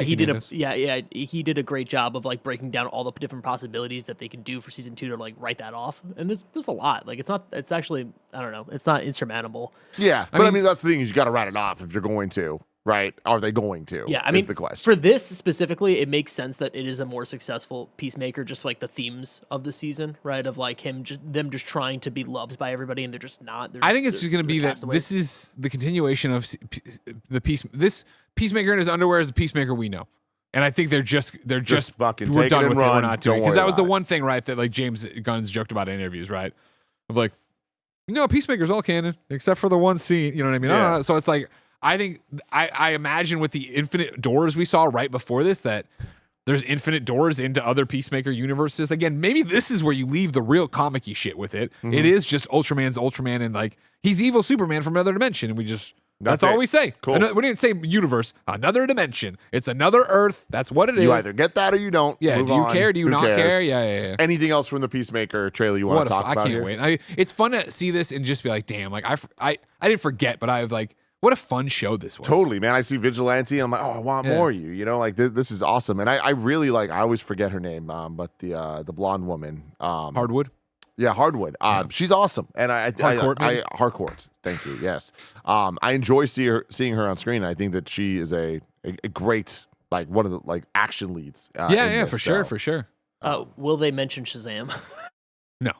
He did he did a great job of like breaking down all the different possibilities that they could do for season 2 to like write that off. And there's a lot. Like it's actually I don't know. It's not insurmountable. Yeah, but I mean that's the thing is you got to write it off if you're going to. right? Are they going to? Yeah, I mean, is the question. for this specifically, it makes sense that it is a more successful Peacemaker, just like the themes of the season, right? Of like them just trying to be loved by everybody, and they're just not. I think it's just going to be that this is the continuation of this Peacemaker in his underwear is the Peacemaker we know. And I think they're just fucking we're take done it and with it. We're run. not doing Don't because that was the worry about one thing, right? That like James Gunn's joked about in interviews, right? Of like, Peacemaker's all canon except for the one scene. You know what I mean? Yeah. So it's like I think I imagine with the infinite doors we saw right before this that there's infinite doors into other Peacemaker universes. Again, maybe this is where you leave the real comic-y shit with it. Mm-hmm. It is just Ultraman's Ultraman and like he's evil Superman from another dimension, and we just. That's it. all we say. Cool. We didn't say universe. Another dimension. It's another Earth. That's what it is. You either get that or you don't. Yeah. Move Do you on. care? Do you Who not cares? care? Yeah. Anything else from the Peacemaker trailer you want to talk I about can't here? wait. It's fun to see this and just be like, damn. Like I didn't forget, but I was like, what a fun show this was. Totally, man. I see Vigilante and I'm like, oh, I want more of you. You know, like this is awesome. And I really like. I always forget her name, but the blonde woman, Hardwood. Yeah, Hardwood. She's awesome, and Harcourt. Thank you. Yes, I enjoy seeing her on screen. I think that she is a great like one of the like action leads. For sure. Will they mention Shazam? No.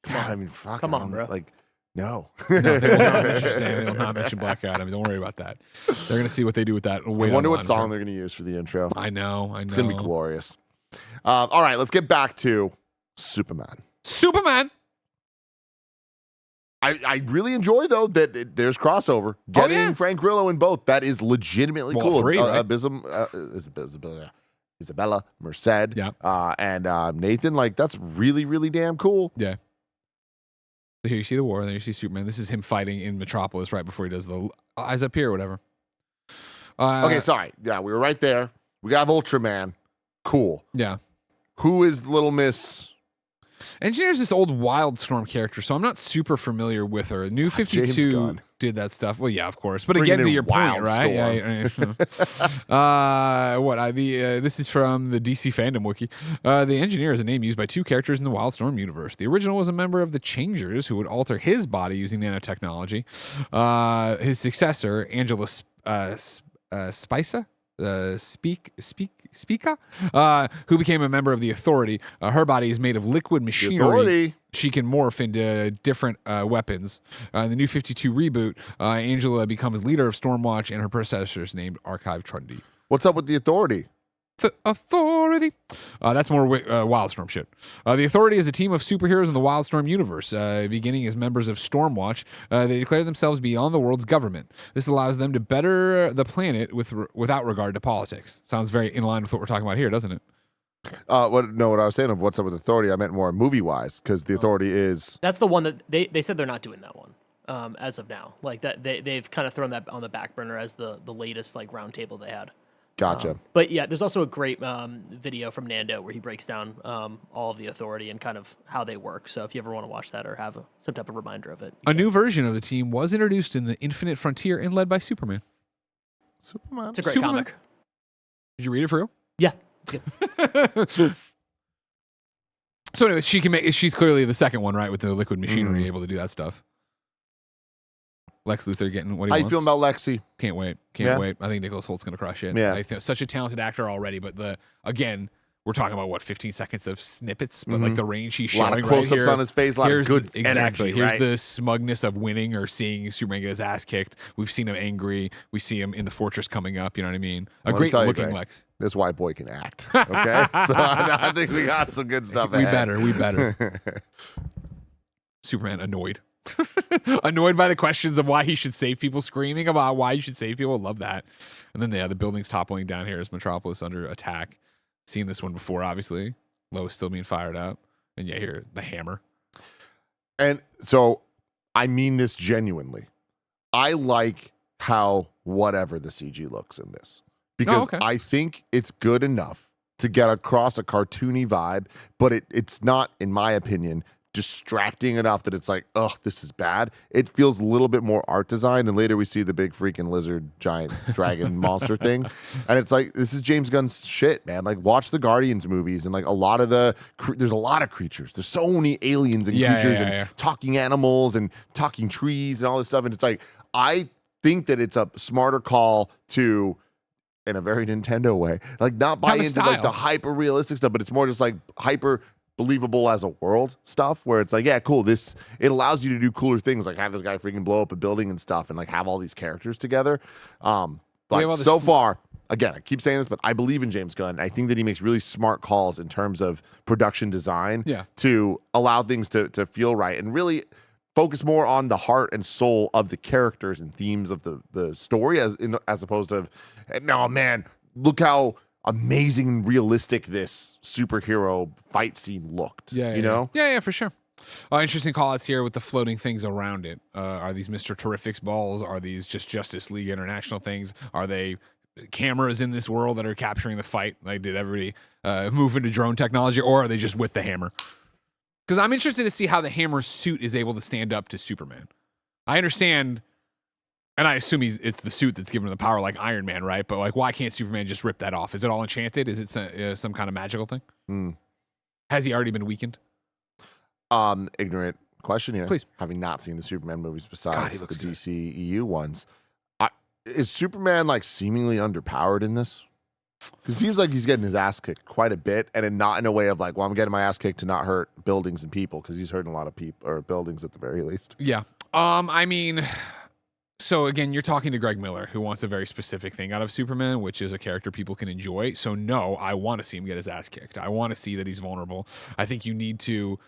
Come on. I mean, fuck. Come on, bro. Like, no. No, they will not mention Shazam. They will not mention Black Adam. Don't worry about that. They're gonna see what they do with that. I wonder what song they're gonna use for the intro. I know. It's gonna be glorious. All right, let's get back to Superman. I really enjoy though that there's crossover. Getting Frank Grillo in both, that is legitimately cool. Three, right? Isabella Merced, and Nathan, like that's really, really damn cool. Yeah. So here you see the war, and then you see Superman. This is him fighting in Metropolis right before he does the eyes up here or whatever. Okay, sorry. Yeah, we were right there. We got Ultraman. Cool. Yeah. Who is Little Miss? Engineer's this old Wildstorm character, so I'm not super familiar with her. New 52 did that stuff. Well, yeah, of course. But again, to your point, right? Yeah. This is from the DC fandom wiki. The Engineer is a name used by two characters in the Wildstorm universe. The original was a member of the Changers who would alter his body using nanotechnology. His successor, Angela Spica, who became a member of the Authority. Her body is made of liquid machinery. She can morph into different weapons. In the New 52 reboot, Angela becomes leader of Stormwatch, and her predecessor is named Archive Trundy. What's up with the Authority? The Authority. That's more Wildstorm shit. The Authority is a team of superheroes in the Wildstorm universe. Beginning as members of Stormwatch, they declare themselves beyond the world's government. This allows them to better the planet without regard to politics. Sounds very in line with what we're talking about here, doesn't it? What I was saying of what's up with Authority, I meant more movie-wise, because the Authority is... That's the one that they said they're not doing that one as of now. Like that they've kind of thrown that on the back burner as the latest like roundtable they had. Gotcha. But yeah, there's also a great video from Nando where he breaks down all of the Authority and kind of how they work. So if you ever want to watch that or have some type of reminder of it. A new version of the team was introduced in the Infinite Frontier and led by Superman. Superman. It's a great comic. Did you read it for real? Yeah. So anyway, she's clearly the second one, right? With the liquid machinery, able to do that stuff. Lex Luthor getting what he wants. How you feeling about Lexi? Can't wait. Can't wait. I think Nicholas Holt's going to crush it. Yeah. I think such a talented actor already, but again, we're talking about 15 seconds of snippets, but like the range he's showing a lot of close-ups right here, on his face, a lot of good exactly. energy, Here's right? the smugness of winning or seeing Superman get his ass kicked. We've seen him angry. We see him in the fortress coming up. You know what I mean? A great looking Lex. This white boy can act. Okay, so I think we got some good stuff. We better. Superman annoyed. Annoyed by the questions of why he should save people, screaming about why you should save people. Love that. And then the building's toppling down here as Metropolis under attack. Seen this one before, obviously. Lois still being fired up. And here, the hammer. And so I mean this genuinely. I like how whatever the CG looks in this. Because I think it's good enough to get across a cartoony vibe, but it's not, in my opinion, distracting enough that it's like, ugh, this is bad. It feels a little bit more art design, and later we see the big freaking lizard giant dragon monster thing, and it's like, this is James Gunn's shit, man. Like, watch the Guardians movies, and like a lot of there's a lot of creatures. There's so many aliens and creatures and talking animals and talking trees and all this stuff, and it's like, I think that it's a smarter call to, in a very Nintendo way, like not buy Have a into like the style. hyper realistic stuff, but it's more just like hyper believable as a world stuff where it's like, yeah, cool. It allows you to do cooler things, like have this guy freaking blow up a building and stuff, and like have all these characters together. Like so far, again, I keep saying this, but I believe in James Gunn. I think that he makes really smart calls in terms of production design to allow things to feel right and really focus more on the heart and soul of the characters and themes of the story as opposed to, no, man, look how amazing and realistic this superhero fight scene looked. You know? Yeah, for sure. Interesting call outs here with the floating things around it. Are these Mr. Terrific's balls? Are these just Justice League International things? Are they cameras in this world that are capturing the fight? Like, did everybody move into drone technology, or are they just with the hammer? Because I'm interested to see how the hammer's suit is able to stand up to Superman. I understand, and I assume it's the suit that's giving him the power, like Iron Man, right? But like, why can't Superman just rip that off? Is it all enchanted? Is it some kind of magical thing? Has he already been weakened? Ignorant question here. Please. Having not seen the Superman movies besides the looks good. DC EU ones, is Superman like seemingly underpowered in this? Because it seems like he's getting his ass kicked quite a bit, and not in a way of like, well, I'm getting my ass kicked to not hurt buildings and people, because he's hurting a lot of people or buildings at the very least. Yeah. I mean, so again, you're talking to Greg Miller, who wants a very specific thing out of Superman, which is a character people can enjoy. So no, I want to see him get his ass kicked. I want to see that he's vulnerable. I think you need to,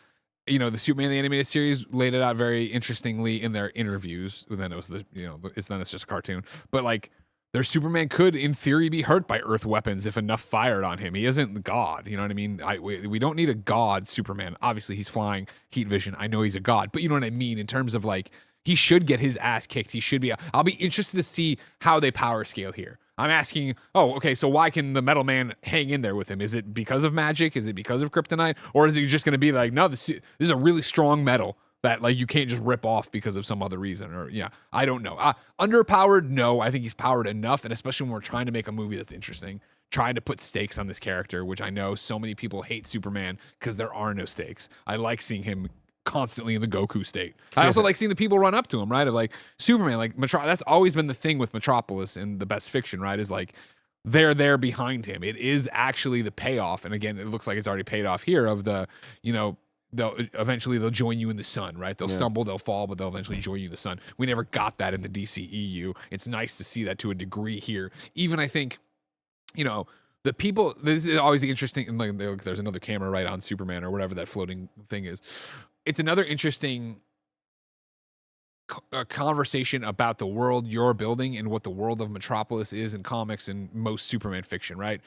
the Superman the animated series laid it out very interestingly in their interviews. Then it was it's just a cartoon, but like, their Superman could, in theory, be hurt by Earth weapons if enough fired on him. He isn't God, you know what I mean? We don't need a God Superman. Obviously, he's flying, heat vision. I know he's a God, but you know what I mean in terms of like, he should get his ass kicked. He should be. I'll be interested to see how they power scale here. I'm asking, okay, so why can the Metal Man hang in there with him? Is it because of magic? Is it because of kryptonite? Or is it just going to be like, no, this is a really strong metal that like you can't just rip off because of some other reason? Or I don't know. Underpowered, no. I think he's powered enough, and especially when we're trying to make a movie that's interesting, trying to put stakes on this character, which I know so many people hate Superman because there are no stakes. I like seeing him constantly in the Goku state. I also like seeing the people run up to him, right? Of like Superman, like that's always been the thing with Metropolis in the best fiction, right? Is like they're there behind him. It is actually the payoff, and again, it looks like it's already paid off here of the, they'll join you in the sun, right? They'll stumble, they'll fall, but they'll eventually join you in the sun. We never got that in the DCEU. It's nice to see that to a degree here. Even I think, the people, this is always interesting, and like there's another camera right on Superman or whatever that floating thing is. It's another interesting conversation about the world you're building and what the world of Metropolis is in comics and most Superman fiction, right?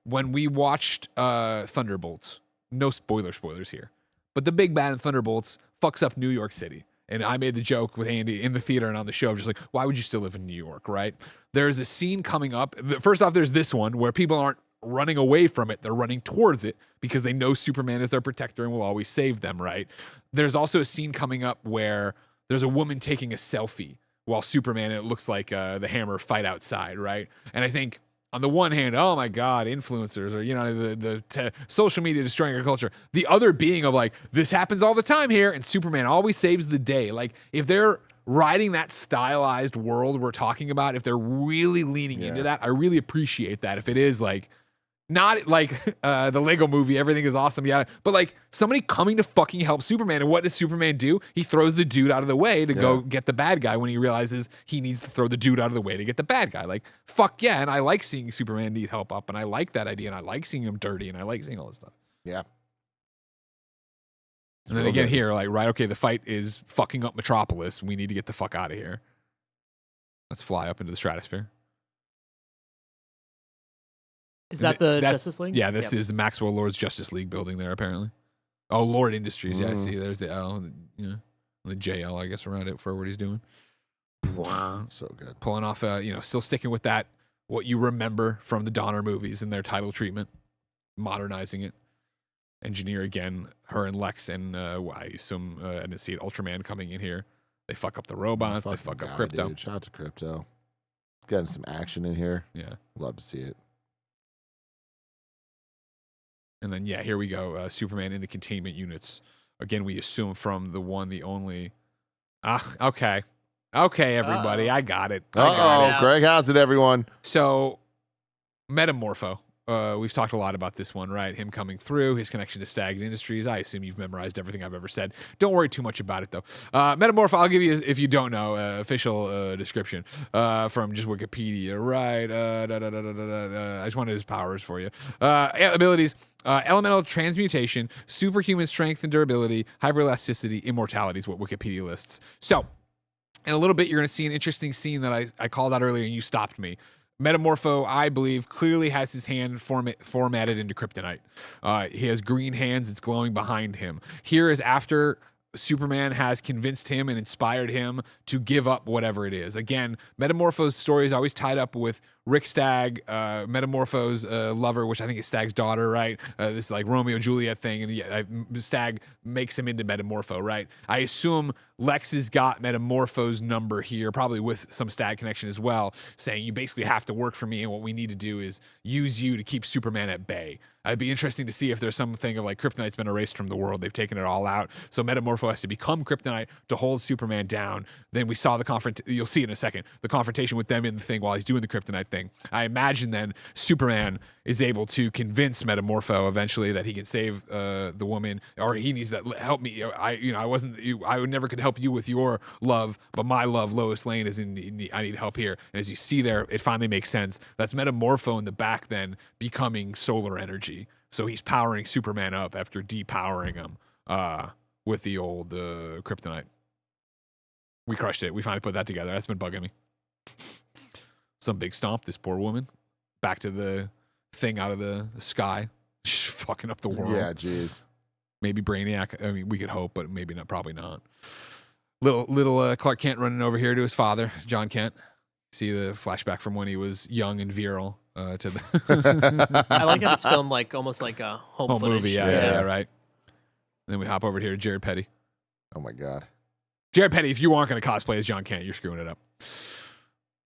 When we watched Thunderbolts, no spoilers here, but the big bad in Thunderbolts fucks up New York City. And I made the joke with Andy in the theater and on the show, just like, why would you still live in New York, right? There's a scene coming up. First off, there's this one where people aren't running away from it. They're running towards it because they know Superman is their protector and will always save them, right? There's also a scene coming up where there's a woman taking a selfie while Superman, it looks like the Hammer fight outside, right? And I think on the one hand, oh my God, influencers or, social media destroying our culture. The other being of like, this happens all the time here and Superman always saves the day. Like if they're riding that stylized world we're talking about, if they're really leaning into that, I really appreciate that. If it is like, not like the Lego movie, everything is awesome, but like somebody coming to fucking help Superman. And what does Superman do? He throws the dude out of the way to go get the bad guy when he realizes he needs to throw the dude out of the way to get the bad guy. Like, fuck yeah. And I like seeing Superman need help up, and I like that idea, and I like seeing him dirty, and I like seeing all this stuff. Yeah. And then again here, like, right, okay, the fight is fucking up Metropolis. We need to get the fuck out of here. Let's fly up into the stratosphere. Is that the Justice League? Yeah, this is the Maxwell Lord's Justice League building there, apparently. Oh, Lord Industries. Yeah, I see. There's the L, the JL, I guess, around it for what he's doing. So good. Pulling off, still sticking with that, what you remember from the Donner movies and their title treatment, modernizing it. Engineer again, her and Lex, and I assume, I didn't see it, Ultraman coming in here. They fuck up the robots, they fuck up Crypto. Dude. Shout out to Crypto. Getting some action in here. Yeah. Love to see it. And then, here we go. Superman in the containment units. Again, we assume from the one, the only. Okay. Okay, everybody, I got it. Greg has it, everyone. So, Metamorpho. We've talked a lot about this one, right? Him coming through, his connection to Stagnant Industries. I assume you've memorized everything I've ever said. Don't worry too much about it, though. Metamorpho, I'll give you, if you don't know, official description from just Wikipedia, right? I just wanted his powers for you. Abilities. Elemental transmutation, superhuman strength and durability, hyperelasticity, immortality is what Wikipedia lists. So, in a little bit, you're going to see an interesting scene that I called out earlier and you stopped me. Metamorpho, I believe, clearly has his hand formatted into kryptonite. He has green hands. It's glowing behind him. Here is after Superman has convinced him and inspired him to give up whatever it is. Again, Metamorpho's story is always tied up with Rick Stagg, Metamorpho's lover, which I think is Stagg's daughter, right? This like Romeo Juliet thing, and Stagg makes him into Metamorpho, right? I assume Lex has got Metamorpho's number here, probably with some Stagg connection as well, saying you basically have to work for me, and what we need to do is use you to keep Superman at bay. It'd be interesting to see if there's something of like kryptonite's been erased from the world. They've taken it all out. So Metamorpho has to become kryptonite to hold Superman down. Then we saw you'll see in a second, the confrontation with them in the thing while he's doing the kryptonite thing. I imagine then Superman is able to convince Metamorpho eventually that he can save the woman, or he needs to help me. I would never could help you with your love, but my love, Lois Lane, is I need help here. And as you see there, it finally makes sense. That's Metamorpho in the back then becoming solar energy. So he's powering Superman up after depowering him with the old kryptonite. We crushed it. We finally put that together. That's been bugging me. Some big stomp, this poor woman. Back to the thing out of the sky. She's fucking up the world. Yeah, jeez. Maybe Brainiac. I mean, we could hope, but maybe not. Probably not. Little Clark Kent running over here to his father, John Kent. See the flashback from when he was young and virile to the. I like that it's filmed like almost like a home footage. Movie. Yeah, right. And then we hop over here to Jared Petty. Oh my God. Jared Petty, if you aren't going to cosplay as John Kent, you're screwing it up.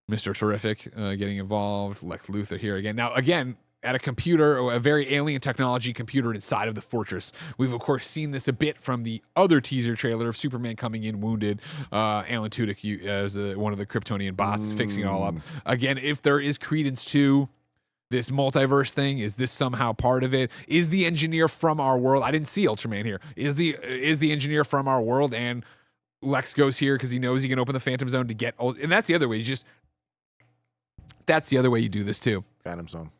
Mr. Terrific getting involved. Lex Luthor here again. Now, again, at a computer, a very alien technology computer inside of the fortress. We've, of course, seen this a bit from the other teaser trailer of Superman coming in wounded. Alan Tudyk as one of the Kryptonian bots fixing it all up. Again, if there is credence to this multiverse thing, is this somehow part of it? Is the engineer from our world? I didn't see Ultraman here. Is the engineer from our world? And Lex goes here because he knows he can open the Phantom Zone to get. And that's the other way. That's the other way you do this too. Phantom Zone.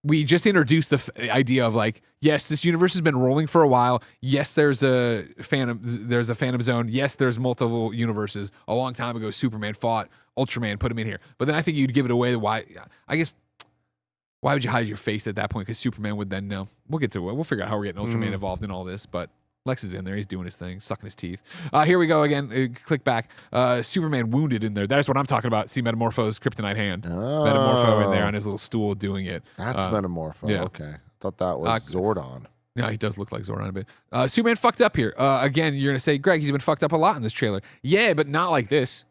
We just introduced the idea of like, yes, this universe has been rolling for a while. Yes, there's a Phantom Zone. Yes, there's multiple universes. A long time ago, Superman fought Ultraman, put him in here. But then I think you'd give it away. Why would you hide your face at that point? Because Superman would then know. We'll get to it. We'll figure out how we're getting Ultraman involved in all this. But Lex is in there. He's doing his thing, sucking his teeth. Here we go again. Click back. Superman wounded in there. That's what I'm talking about. See Metamorpho's kryptonite hand. Metamorpho in there on his little stool doing it. That's Metamorpho. Yeah. Okay. I thought that was Zordon. Yeah, he does look like Zordon a bit. Superman fucked up here. Again, you're going to say, Greg, he's been fucked up a lot in this trailer. Yeah, but not like this.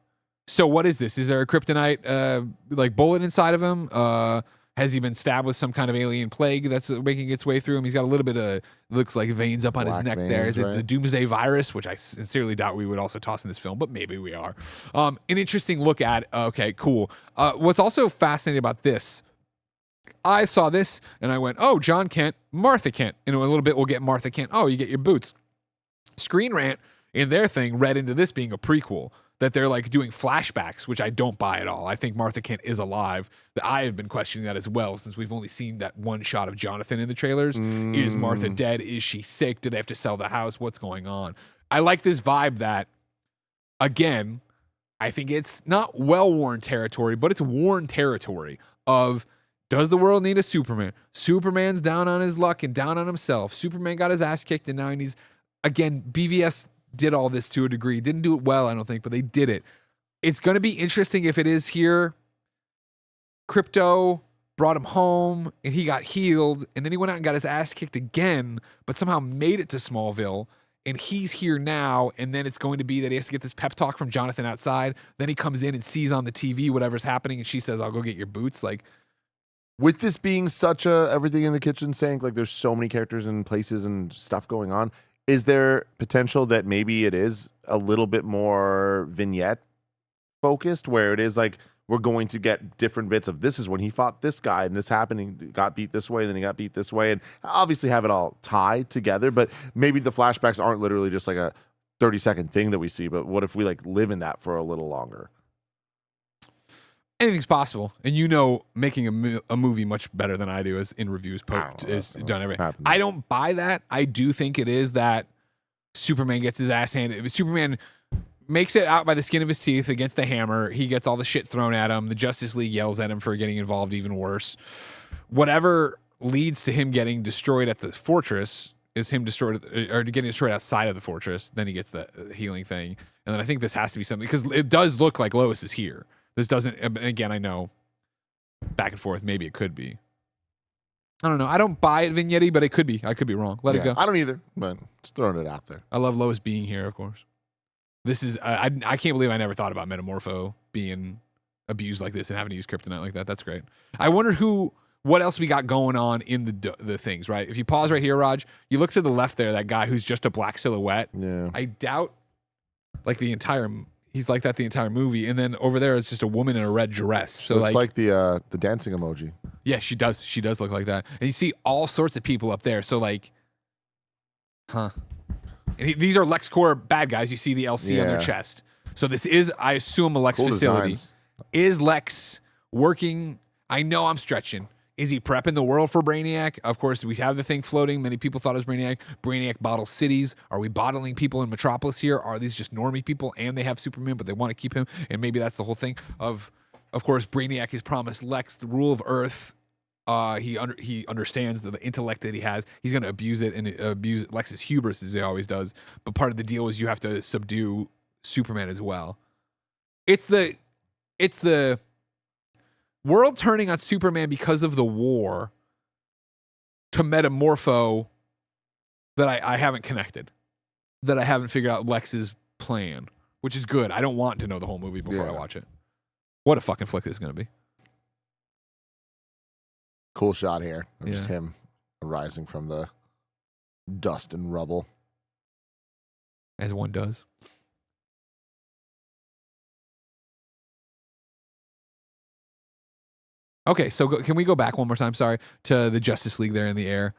So what is this? Is there a kryptonite bullet inside of him? Has he been stabbed with some kind of alien plague that's making its way through him? He's got a little bit of, looks like veins up on his neck veins, there. Is it right? the Doomsday virus, which I sincerely doubt we would also toss in this film, but maybe we are. An interesting look at, okay, cool. What's also fascinating about this, I saw this and I went, oh, John Kent, Martha Kent. In a little bit, we'll get Martha Kent. Oh, you get your boots. Screen Rant in their thing read into this being a prequel. That they're like doing flashbacks, which I don't buy at all. I think Martha Kent is alive. I have been questioning that as well since we've only seen that one shot of Jonathan in the trailers. Is Martha dead? Is she sick? Do they have to sell the house? What's going on? I like this vibe that, again, I think it's not well-worn territory, but it's worn territory of, does the world need a Superman? Superman's down on his luck and down on himself. Superman got his ass kicked and now he needs, again, BVS did all this to a degree. Didn't do it well, I don't think, but they did it. It's going to be interesting if it is here. Crypto brought him home, and he got healed, and then he went out and got his ass kicked again, but somehow made it to Smallville, and he's here now, and then it's going to be that he has to get this pep talk from Jonathan outside. Then he comes in and sees on the TV whatever's happening, and she says, I'll go get your boots. Like, with this being such a everything in the kitchen sink, like there's so many characters and places and stuff going on, is there potential that maybe it is a little bit more vignette focused, where it is like we're going to get different bits of this is when he fought this guy and this happened, he got beat this way, and then he got beat this way, and obviously have it all tied together. But maybe the flashbacks aren't literally just like a 30-second thing that we see, but what if we like live in that for a little longer? Anything's possible, and making a movie much better than I do is in reviews is done everything. I don't buy that. I do think it is that Superman gets his ass handed. Superman makes it out by the skin of his teeth against the Hammer. He gets all the shit thrown at him. The Justice League yells at him for getting involved even worse. Whatever leads to him getting destroyed at the fortress is him getting destroyed outside of the fortress. Then he gets the healing thing. And then I think this has to be something, because it does look like Lois is here. This doesn't, again, I know, back and forth, maybe it could be. I don't know. I don't buy it, Vignetti, but it could be. I could be wrong. Let it go. I don't either, but just throwing it out there. I love Lois being here, of course. This is, I can't believe I never thought about Metamorpho being abused like this and having to use kryptonite like that. That's great. I wonder what else we got going on in the things, right? If you pause right here, Raj, you look to the left there, that guy who's just a black silhouette. Yeah. I doubt he's like that the entire movie. And then over there, it's just a woman in a red dress. So looks like the dancing emoji. Yeah, she does. She does look like that. And you see all sorts of people up there. So like, huh. And these are LexCorp bad guys. You see the LC on their chest. So this is, I assume, a Lex facility. Designs. Is Lex working? I know I'm stretching. Is he prepping the world for Brainiac? Of course, we have the thing floating. Many people thought it was Brainiac. Brainiac bottles cities. Are we bottling people in Metropolis here? Are these just normie people and they have Superman, but they want to keep him? And maybe that's the whole thing. Of course, Brainiac has promised Lex the rule of Earth. He understands the intellect that he has. He's going to abuse it and abuse Lex's hubris as he always does. But part of the deal is you have to subdue Superman as well. It's the world turning on Superman because of the war to Metamorpho that I haven't connected, that I haven't figured out Lex's plan, which is good. I don't want to know the whole movie before I watch it. What a fucking flick this is going to be. Cool shot here. Just him rising from the dust and rubble. As one does. Okay, so can we go back one more time, sorry, to the Justice League there in the air?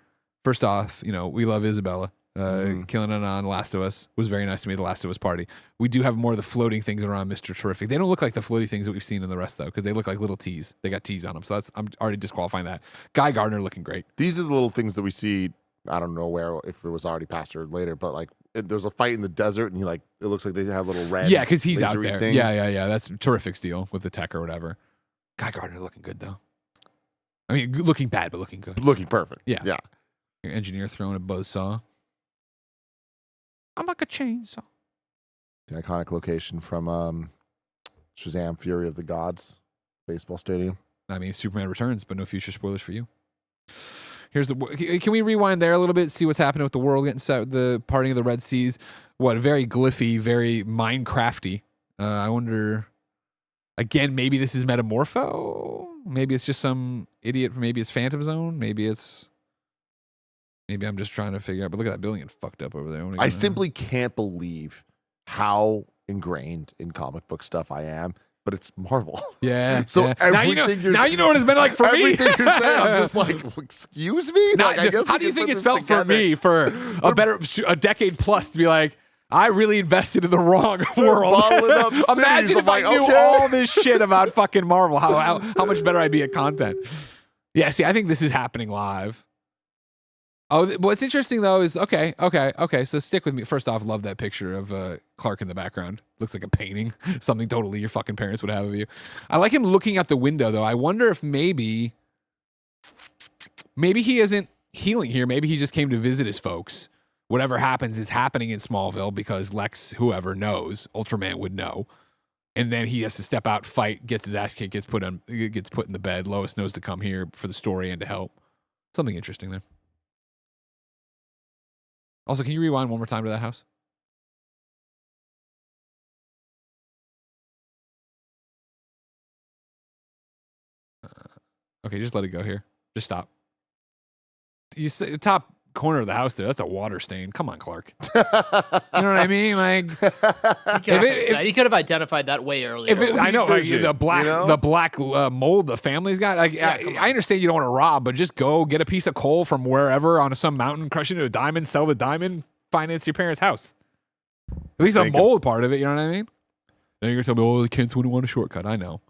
First off, we love Isabella. Killing it on Last of Us was very nice to me, the Last of Us party. We do have more of the floating things around Mr. Terrific. They don't look like the floaty things that we've seen in the rest, though, because they look like little T's. They got T's on them, so I'm already disqualifying that. Guy Gardner looking great. These are the little things that we see, I don't know where, if it was already past or later, but like there's a fight in the desert and it looks like they have little red. Yeah, because he's out there. Things. Yeah. That's Terrific's deal with the tech or whatever. Guy Gardner looking good, though. I mean, looking bad, but looking good. Looking perfect. Yeah. Yeah. Your engineer throwing a buzzsaw. I'm like a chainsaw. The iconic location from Shazam! Fury of the Gods baseball stadium. I mean, Superman Returns, but no future spoilers for you. Can we rewind there a little bit, see what's happening with the world getting set, the parting of the Red Seas? What, very glyphy, very Minecrafty. I wonder, again, maybe this is Metamorpho? Maybe it's just some idiot, maybe it's Phantom Zone, maybe I'm just trying to figure out, but look at that building getting fucked up over there. I simply can't believe how ingrained in comic book stuff I am, but it's Marvel. Yeah. So everything now you know what it's been like for me. Everything you're saying, I'm just like, excuse me? Now, I guess how do you think it's felt for me for a decade plus to be like, I really invested in the wrong world. Imagine if I knew all this shit about fucking Marvel, how much better I'd be at content. Yeah, see, I think this is happening live. Oh, what's interesting though is okay. So stick with me. First off, love that picture of Clark in the background. Looks like a painting, something totally your fucking parents would have of you. I like him looking out the window though. I wonder if maybe he isn't healing here. Maybe he just came to visit his folks. Whatever happens is happening in Smallville because Lex, whoever knows, Ultraman would know. And then he has to step out, fight, gets his ass kicked, gets put in the bed. Lois knows to come here for the story and to help. Something interesting there. Also, can you rewind one more time to that house? Okay, just let it go here. Just stop. You say top corner of the house there. That's a water stain. Come on, Clark. You know what I mean? Like, You could have identified that way earlier. I know, like, vision, the black, you know? the black mold the family's got. Like, I understand you don't want to rob, but just go get a piece of coal from wherever on some mountain, crush it into a diamond, sell the diamond, finance your parents' house. At least the mold part of it. You know what I mean? Then you're gonna tell me, oh, the kids wouldn't want a shortcut. I know.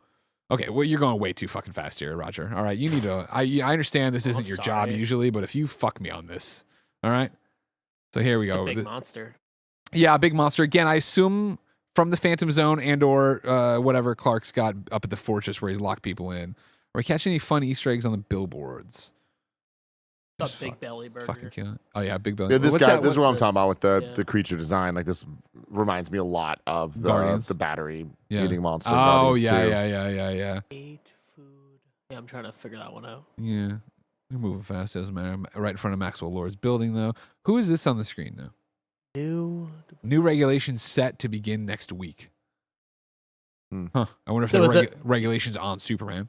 Okay, well, you're going way too fucking fast here, Roger. All right, you need to. I understand this isn't your job usually, but if you fuck me on this, all right. So here we go. Big monster. Yeah, big monster. Again, I assume from the Phantom Zone and or whatever Clark's got up at the fortress where he's locked people in. Are we catching any fun Easter eggs on the billboards? A big belly burger. Fucking kill it. Oh yeah, big belly. Yeah, this What's guy. that? This is what I'm What's talking about with this? the creature design. Like this reminds me a lot of the battery eating monster. Oh Guardians yeah. Ate food. Yeah, I'm trying to figure that one out. Yeah, we're moving fast. Doesn't matter. Right in front of Maxwell Lord's building, though. Who is this on the screen now? New regulations set to begin next week. Huh. I wonder if So there are is regulations on Superman.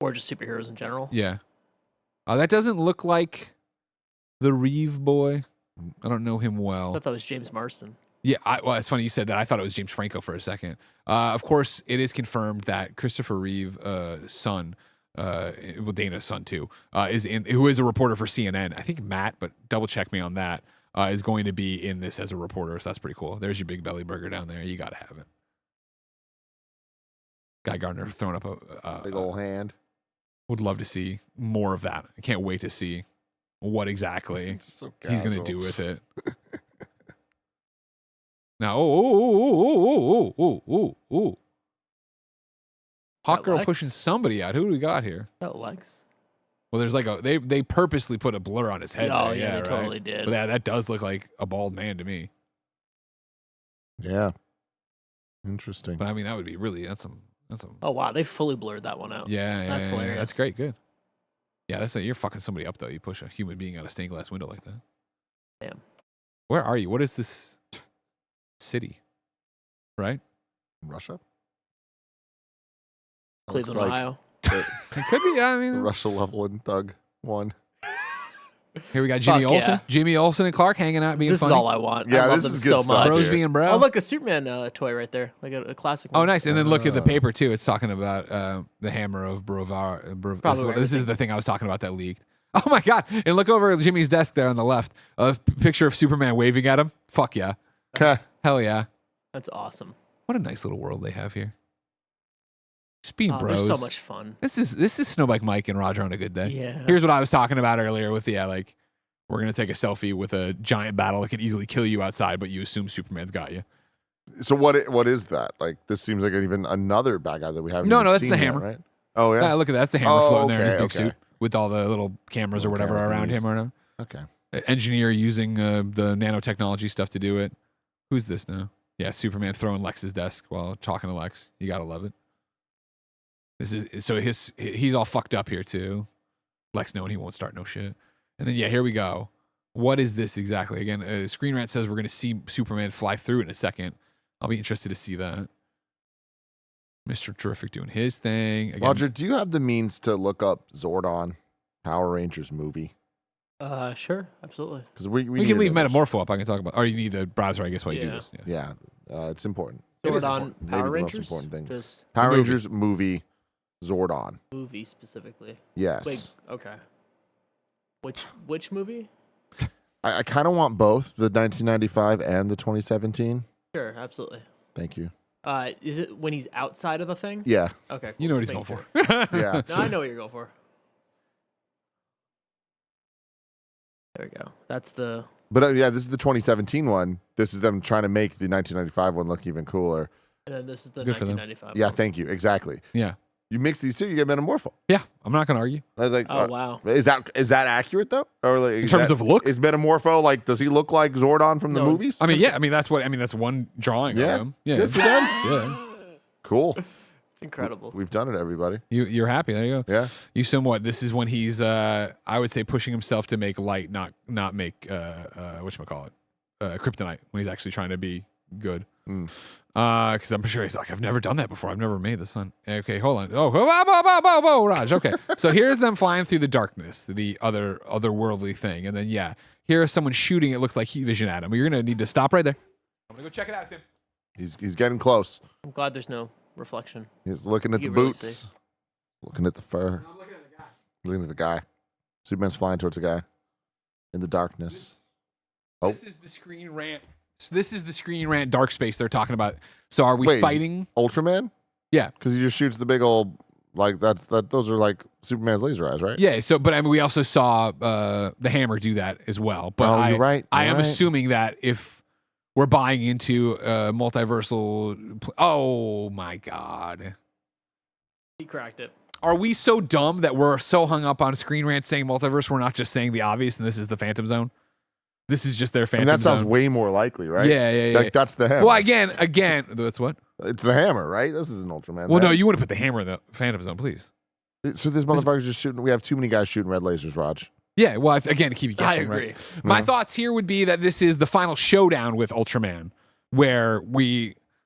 Or just superheroes in general. Yeah. That doesn't look like the Reeve boy. I don't know him I well. thought that was James Marsden. Yeah, well, it's funny you said that. I thought it was James Franco for a second. Of course, it is confirmed that Christopher Reeve's son, well, Dana's son too, who is a reporter for CNN. I think Matt, but double check me on that, is going to be in this as a reporter. So that's pretty cool. There's your big belly burger down there. You got to have it. Guy Gardner throwing up a big old hand. Would love to see more of that. I can't wait to see what exactly he's going to do with it. Now, Hawk Girl Lex? pushing somebody out. Who do we got here? That Lex. Well, there's like they purposely put a blur on his head. Oh, there. yeah, they right? totally did. But that does look like a bald man to me. Yeah. Interesting. But I mean, that would be really that's some. Oh wow, they fully blurred that one out. Yeah, That's hilarious. That's great. Good. Yeah, you're fucking somebody up though. You push a human being out a stained glass window like that. Damn. Where are you? What is this city? Right? Russia? Cleveland, Looks like Ohio. It could be. I mean, the Russia level in Thug 1. Here we got Jimmy Fuck Olsen. yeah. Jimmy Olsen and Clark hanging out, being This funny. is all I want. Yeah, I love this them is good so stuff much. Bros here. being bro. Oh, look, a Superman toy right there, like a classic one. Oh, nice. And then look at the paper too. It's talking about the hammer of Brovar. This is the thing I was talking about that leaked. Oh my god! And look over at Jimmy's desk there on the left. A picture of Superman waving at him. Fuck yeah! Hell yeah! That's awesome. What a nice little world they have here. Just being Oh, bros. they're so much fun. This is Snowbike Mike and Roger on a good day. Yeah. Here's what I was talking about earlier with like we're gonna take a selfie with a giant battle that could easily kill you outside, but you assume Superman's got you. So what is that? Like this seems like even another bad guy that we haven't. No, even that's seen the yet, hammer. right? Oh yeah. Look at that. That's the hammer floating there in his okay, big suit with all the little cameras or whatever around him or Okay. engineer using the nanotechnology stuff to do it. Who's this now? Yeah, Superman throwing Lex's desk while talking to Lex. You gotta love it. This is so he's all fucked up here too. Lex knowing he won't start no shit. And then here we go. What is this exactly? Again, Screen Rant says we're gonna see Superman fly through it in a second. I'll be interested to see that. Mr. Terrific doing his thing. Again, Roger, do you have the means to look up Zordon Power Rangers movie? Sure, absolutely. Because we can leave Metamorpho up. I can talk about. Or you need the browser, I guess, while you do this. Yeah, it's important. Zordon Maybe Power the Rangers? most important thing. Just Power Rangers movie, Zordon. movie specifically. Yes. Wait, okay. Which movie? I kind of want both the 1995 and the 2017. Sure, absolutely. Thank you. Is it when he's outside of the thing? Yeah. Okay. You know what he's Just going making for. sure. Yeah. No, I know what you're going for. There we go. That's the. But this is the 2017 one. This is them trying to make the 1995 one look even cooler. And then this is the Good for them. 1995. Yeah, one. thank you. Exactly. Yeah. You mix these two, you get Metamorpho. Yeah, I'm not gonna argue. I was like, Oh wow. Is that accurate though? Or like, In terms of look? is Metamorpho like? Does he look like Zordon from the No. movies? I mean, that's one drawing Yeah. of him. Yeah. Good for them. Yeah. Cool. It's incredible. We've done it, everybody. You're happy. There you go. Yeah. You somewhat. This is when he's I would say pushing himself to make light, not make whatchamacallit, kryptonite, when he's actually trying to be good. Because I'm sure he's like, I've never done that before. I've never made the sun. Okay, hold on. Whoa, Raj. Okay. So here's them flying through the darkness, the otherworldly thing. And then Here is someone shooting. It looks like heat vision at him. You're gonna need to stop right there. I'm gonna go check it out, Tim. He's getting close. I'm glad there's no reflection. He's looking at the You can really boots, see. looking at the fur, looking at the guy. Superman's flying towards the guy in the darkness. This is the Screen Rant. So this is the Screen Rant dark space they're talking about. So are we fighting Ultraman? Yeah, because he just shoots the big old those are like Superman's laser eyes, right? Yeah. So, but I mean, we also saw the Hammer do that as well. But you're right. I am right. assuming that if we're buying into multiversal, oh my god, He cracked it. are we so dumb that we're so hung up on Screen Rant saying multiverse? We're not just saying the obvious, and this is the Phantom Zone. This is just their Phantom that sounds Zone. way more likely, right? Yeah. Like, that's the Hammer. Well, again, that's what? It's the Hammer, right? This is an Ultraman. Well, no, you wouldn't put the Hammer in the Phantom Zone, please. So this motherfucker's just shooting. We have too many guys shooting red lasers, Raj. Yeah, well, again, to keep you guessing, I agree. right? My thoughts here would be that this is the final showdown with Ultraman, where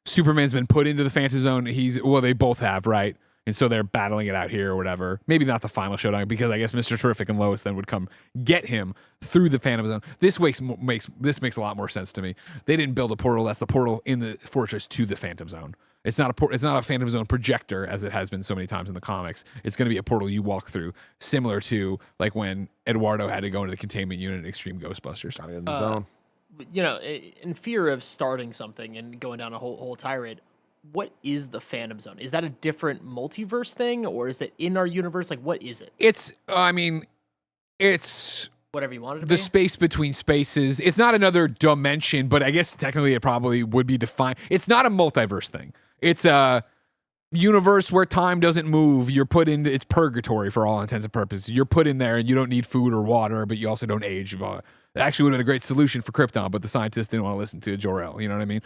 Superman's been put into the Phantom Zone. They both have, right? And so they're battling it out here or whatever. Maybe not the final showdown, because I guess Mr. Terrific and Lois then would come get him through the Phantom Zone. This makes a lot more sense to me. They didn't build a portal. That's the portal in the fortress to the Phantom Zone. It's not a Phantom Zone projector as it has been so many times in the comics. It's going to be a portal you walk through, similar to like when Eduardo had to go into the containment unit in Extreme Ghostbusters. Gotta get in the zone. You know, in fear of starting something and going down a whole tirade, what is the Phantom Zone? Is that a different multiverse thing, or is that in our universe? Like, what is it? It's Whatever you want it to the be. space between spaces. It's not another dimension, but I guess technically it probably would be defined. It's not a multiverse thing. It's a universe where time doesn't move. You're put into, it's purgatory for all intents and purposes. You're put in there and you don't need food or water, but you also don't age. It actually would have been a great solution for Krypton, but the scientists didn't want to listen to Jor-El. You know what I mean?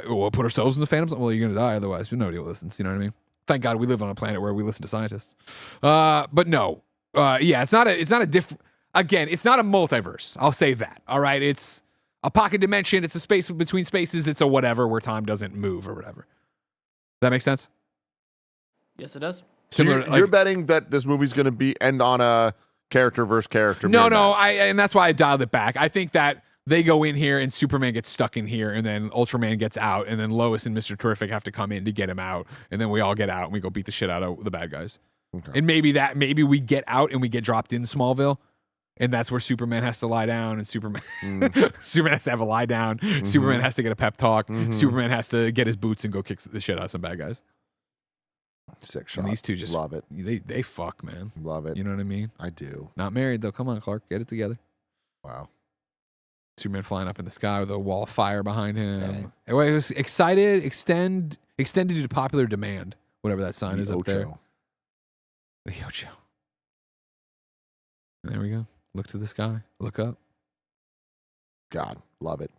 We'll put ourselves in the Phantom Zone. Well, you're going to die otherwise. Nobody listens. You know what I mean? Thank God we live on a planet where we listen to scientists. But no. It's not a different, again, it's not a multiverse. I'll say that. All right. It's a pocket dimension. It's a space between spaces. It's a whatever where time doesn't move or whatever. That makes sense? Yes, it does. So you're betting that this movie's going to end on a character versus character. No, and that's why I dialed it back. I think that they go in here and Superman gets stuck in here, and then Ultraman gets out, and then Lois and Mr. Terrific have to come in to get him out, and then we all get out and we go beat the shit out of the bad guys. Okay. And maybe we get out and we get dropped in Smallville, and that's where Superman has to lie down, and Superman has to have a lie down. Mm-hmm. Superman has to get a pep talk. Mm-hmm. Superman has to get his boots and go kick the shit out of some bad guys. Sick shot. And these two just love it. They fuck, man. Love it. You know what I mean? I do. Not married though. Come on, Clark, get it together. Wow. Superman flying up in the sky with a wall of fire behind him. Anyway, it was extended due to popular demand. Whatever that sign is up there. The Ocho. There we go. Look to the sky. Look up. God, love it.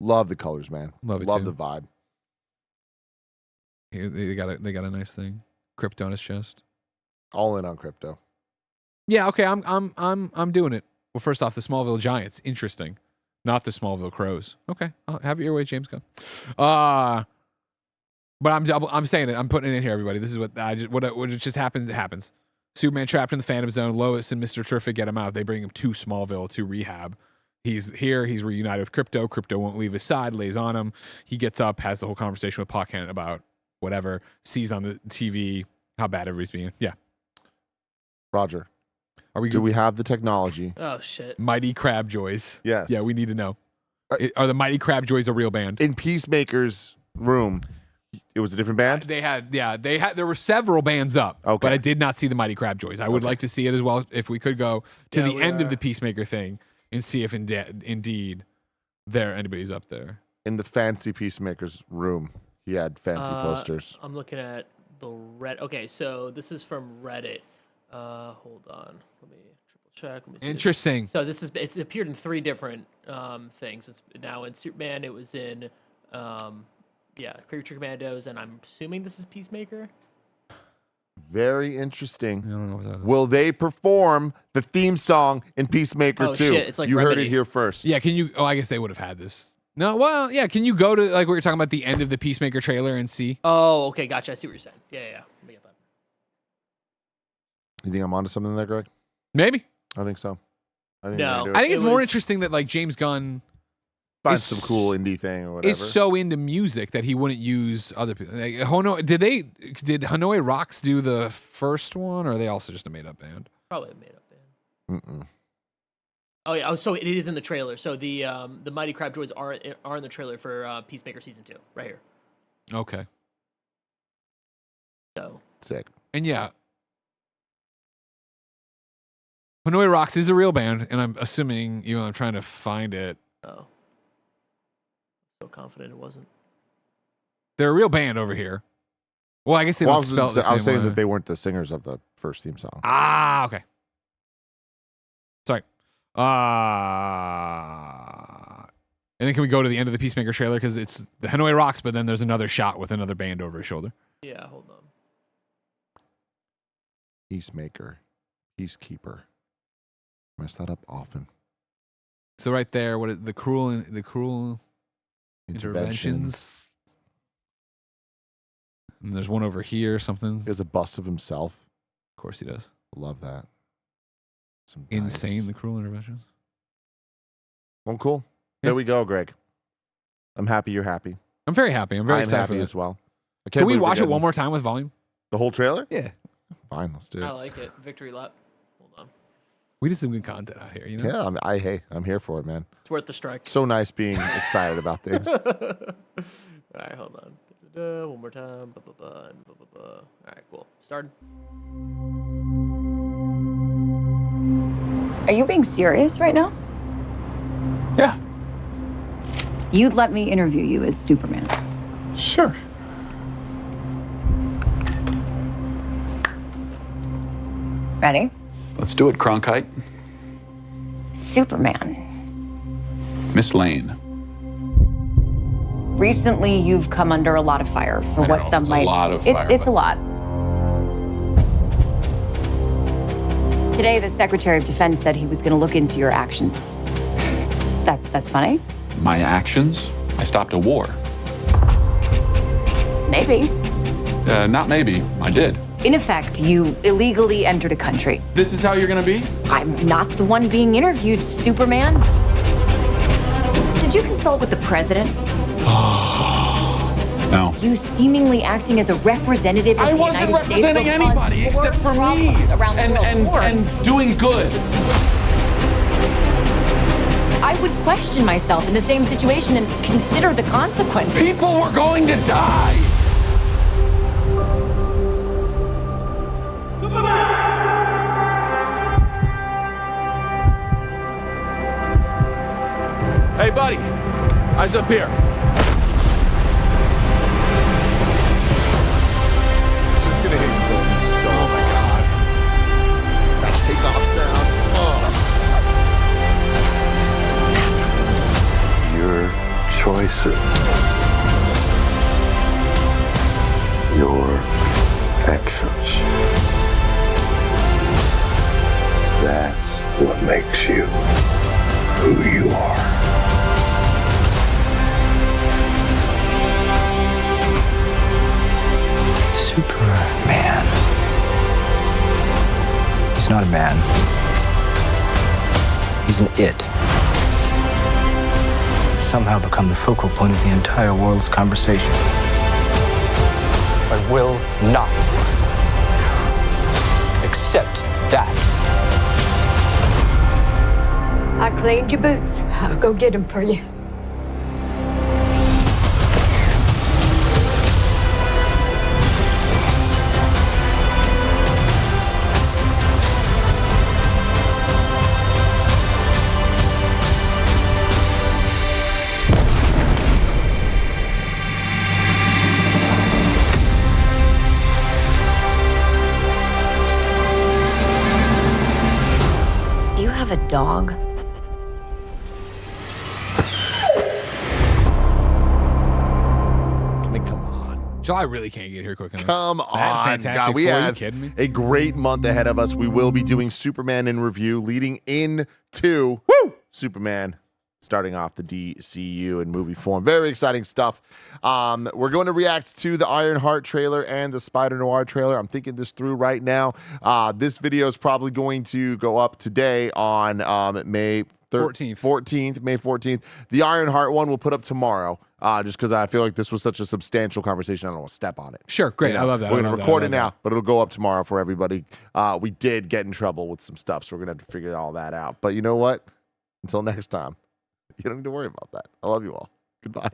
Love the colors, man. Love the vibe. They got a nice thing. Crypto on his chest. All in on crypto. Yeah, okay. I'm doing it. Well, first off, the Smallville Giants, interesting. Not the Smallville Crows. Okay, I'll have it your way, James Gunn. But I'm saying it. I'm putting it in here, everybody. This is what just happens. It happens. Superman trapped in the Phantom Zone. Lois and Mr. Terrific get him out. They bring him to Smallville to rehab. He's here. He's reunited with Crypto. Crypto won't leave his side. Lays on him. He gets up, has the whole conversation with Pa Kent about whatever. Sees on the TV how bad everybody's being. Yeah. Roger. Do we have the technology? Oh shit! Mighty Crab Joys. Yes. Yeah, we need to know. Are the Mighty Crab Joys a real band? In Peacemaker's room, it was a different band? There were several bands up, but I did not see the Mighty Crab Joys. I would like to see it as well. If we could go to the end of the Peacemaker thing and see if indeed anybody's up there. In the fancy Peacemaker's room, he had fancy posters. I'm looking at the Reddit. Okay, so this is from Reddit. Hold on. Let me triple check. Interesting. So it's appeared in 3 different things. It's now in Superman. It was in Creature Commandos, and I'm assuming this is Peacemaker. Very interesting. I don't know what that is. Will they perform the theme song in Peacemaker 2? Shit, it's like you Remedy. heard it here first. Yeah, can you? Oh, I guess they would have had this. No, well, yeah. Can you go to like we were talking about the end of the Peacemaker trailer and see? Oh, okay, gotcha. I see what you're saying. Yeah. Let me get that. You think I'm onto something there, Greg? Maybe. I think so. I think No. do it. I think it's It more was- interesting that like James Gunn Find is- some cool indie thing or whatever. is so into music that he wouldn't use other people. Like, did Hanoi Rocks do the first one, or are they also just a made up band? Probably a made up band. Mm-mm. Oh yeah. Oh, so it is in the trailer. So the Mighty Crab Joys are in the trailer for Peacemaker season 2, right here. Okay. So Sick. And yeah, Hanoi Rocks is a real band, and I'm assuming, I'm trying to find it. oh, so confident it wasn't. They're a real band over here. Well, I guess they Well, don't spell it the I was same saying way. that they weren't the singers of the first theme song. Ah, okay. Sorry. And then can we go to the end of the Peacemaker trailer, because it's the Hanoi Rocks, but then there's another shot with another band over his shoulder. Yeah, hold on. Peacemaker, Peacekeeper. Mess that up often. So right there, the cruel interventions. And there's one over here, something. He has a bust of himself. Of course he does. Love that. Some Insane, dice. the cruel interventions. Well, cool. Yeah. There we go, Greg. I'm happy you're happy. I'm very happy. I'm very I'm excited happy for as this. well. I can't Can we believe we're watch it getting one more time with volume? The whole trailer? Yeah. Fine, let's do I it. like it. Victory lap. Hold on. We did some good content out here, Yeah, I'm here for it, man. It's worth the strike. So nice being excited about things. All right, hold on. One more time. All right, cool. Started. Are you being serious right now? Yeah. You'd let me interview you as Superman. Sure. Ready? Let's do it, Cronkite. Superman. Miss Lane. Recently, you've come under a lot of fire for I what know, some it's a might. lot of it's fire, it's a lot. Today, the Secretary of Defense said he was going to look into your actions. That's funny. My actions? I stopped a war. Maybe. Not maybe. I did. In effect, you illegally entered a country. This is how you're gonna be? I'm not the one being interviewed, Superman. Did you consult with the president? No. You seemingly acting as a representative of I the wasn't United States will representing cause anybody more except for me problems around the world. and doing good. I would question myself in the same situation and consider the consequences. People were going to die. Hey, buddy. Eyes up here. It's just gonna hit so. Oh my god. That takeoff sound. Your choices. Your actions. That's what makes you who you are. Superman. He's not a man. He's an it. It's somehow become the focal point of the entire world's conversation. I will not accept that. I cleaned your boots. I'll go get them for you. You have a dog? I mean, come on. Joe, I really can't get here quick enough. Come That on, Fantastic God. We Four, are you have kidding me? a great month ahead of us. We will be doing Superman in review, leading into Superman starting off the DCU in movie form. Very exciting stuff. We're going to react to the Ironheart trailer and the Spider Noir trailer. I'm thinking this through right now. This video is probably going to go up today on May 14th. The Ironheart one we'll put up tomorrow. Just because I feel like this was such a substantial conversation. I don't want to step on it. Sure, great. I love that. We're going to record it now, but it'll go up tomorrow for everybody. We did get in trouble with some stuff, so we're going to have to figure all that out. But you know what? Until next time, you don't need to worry about that. I love you all. Goodbye.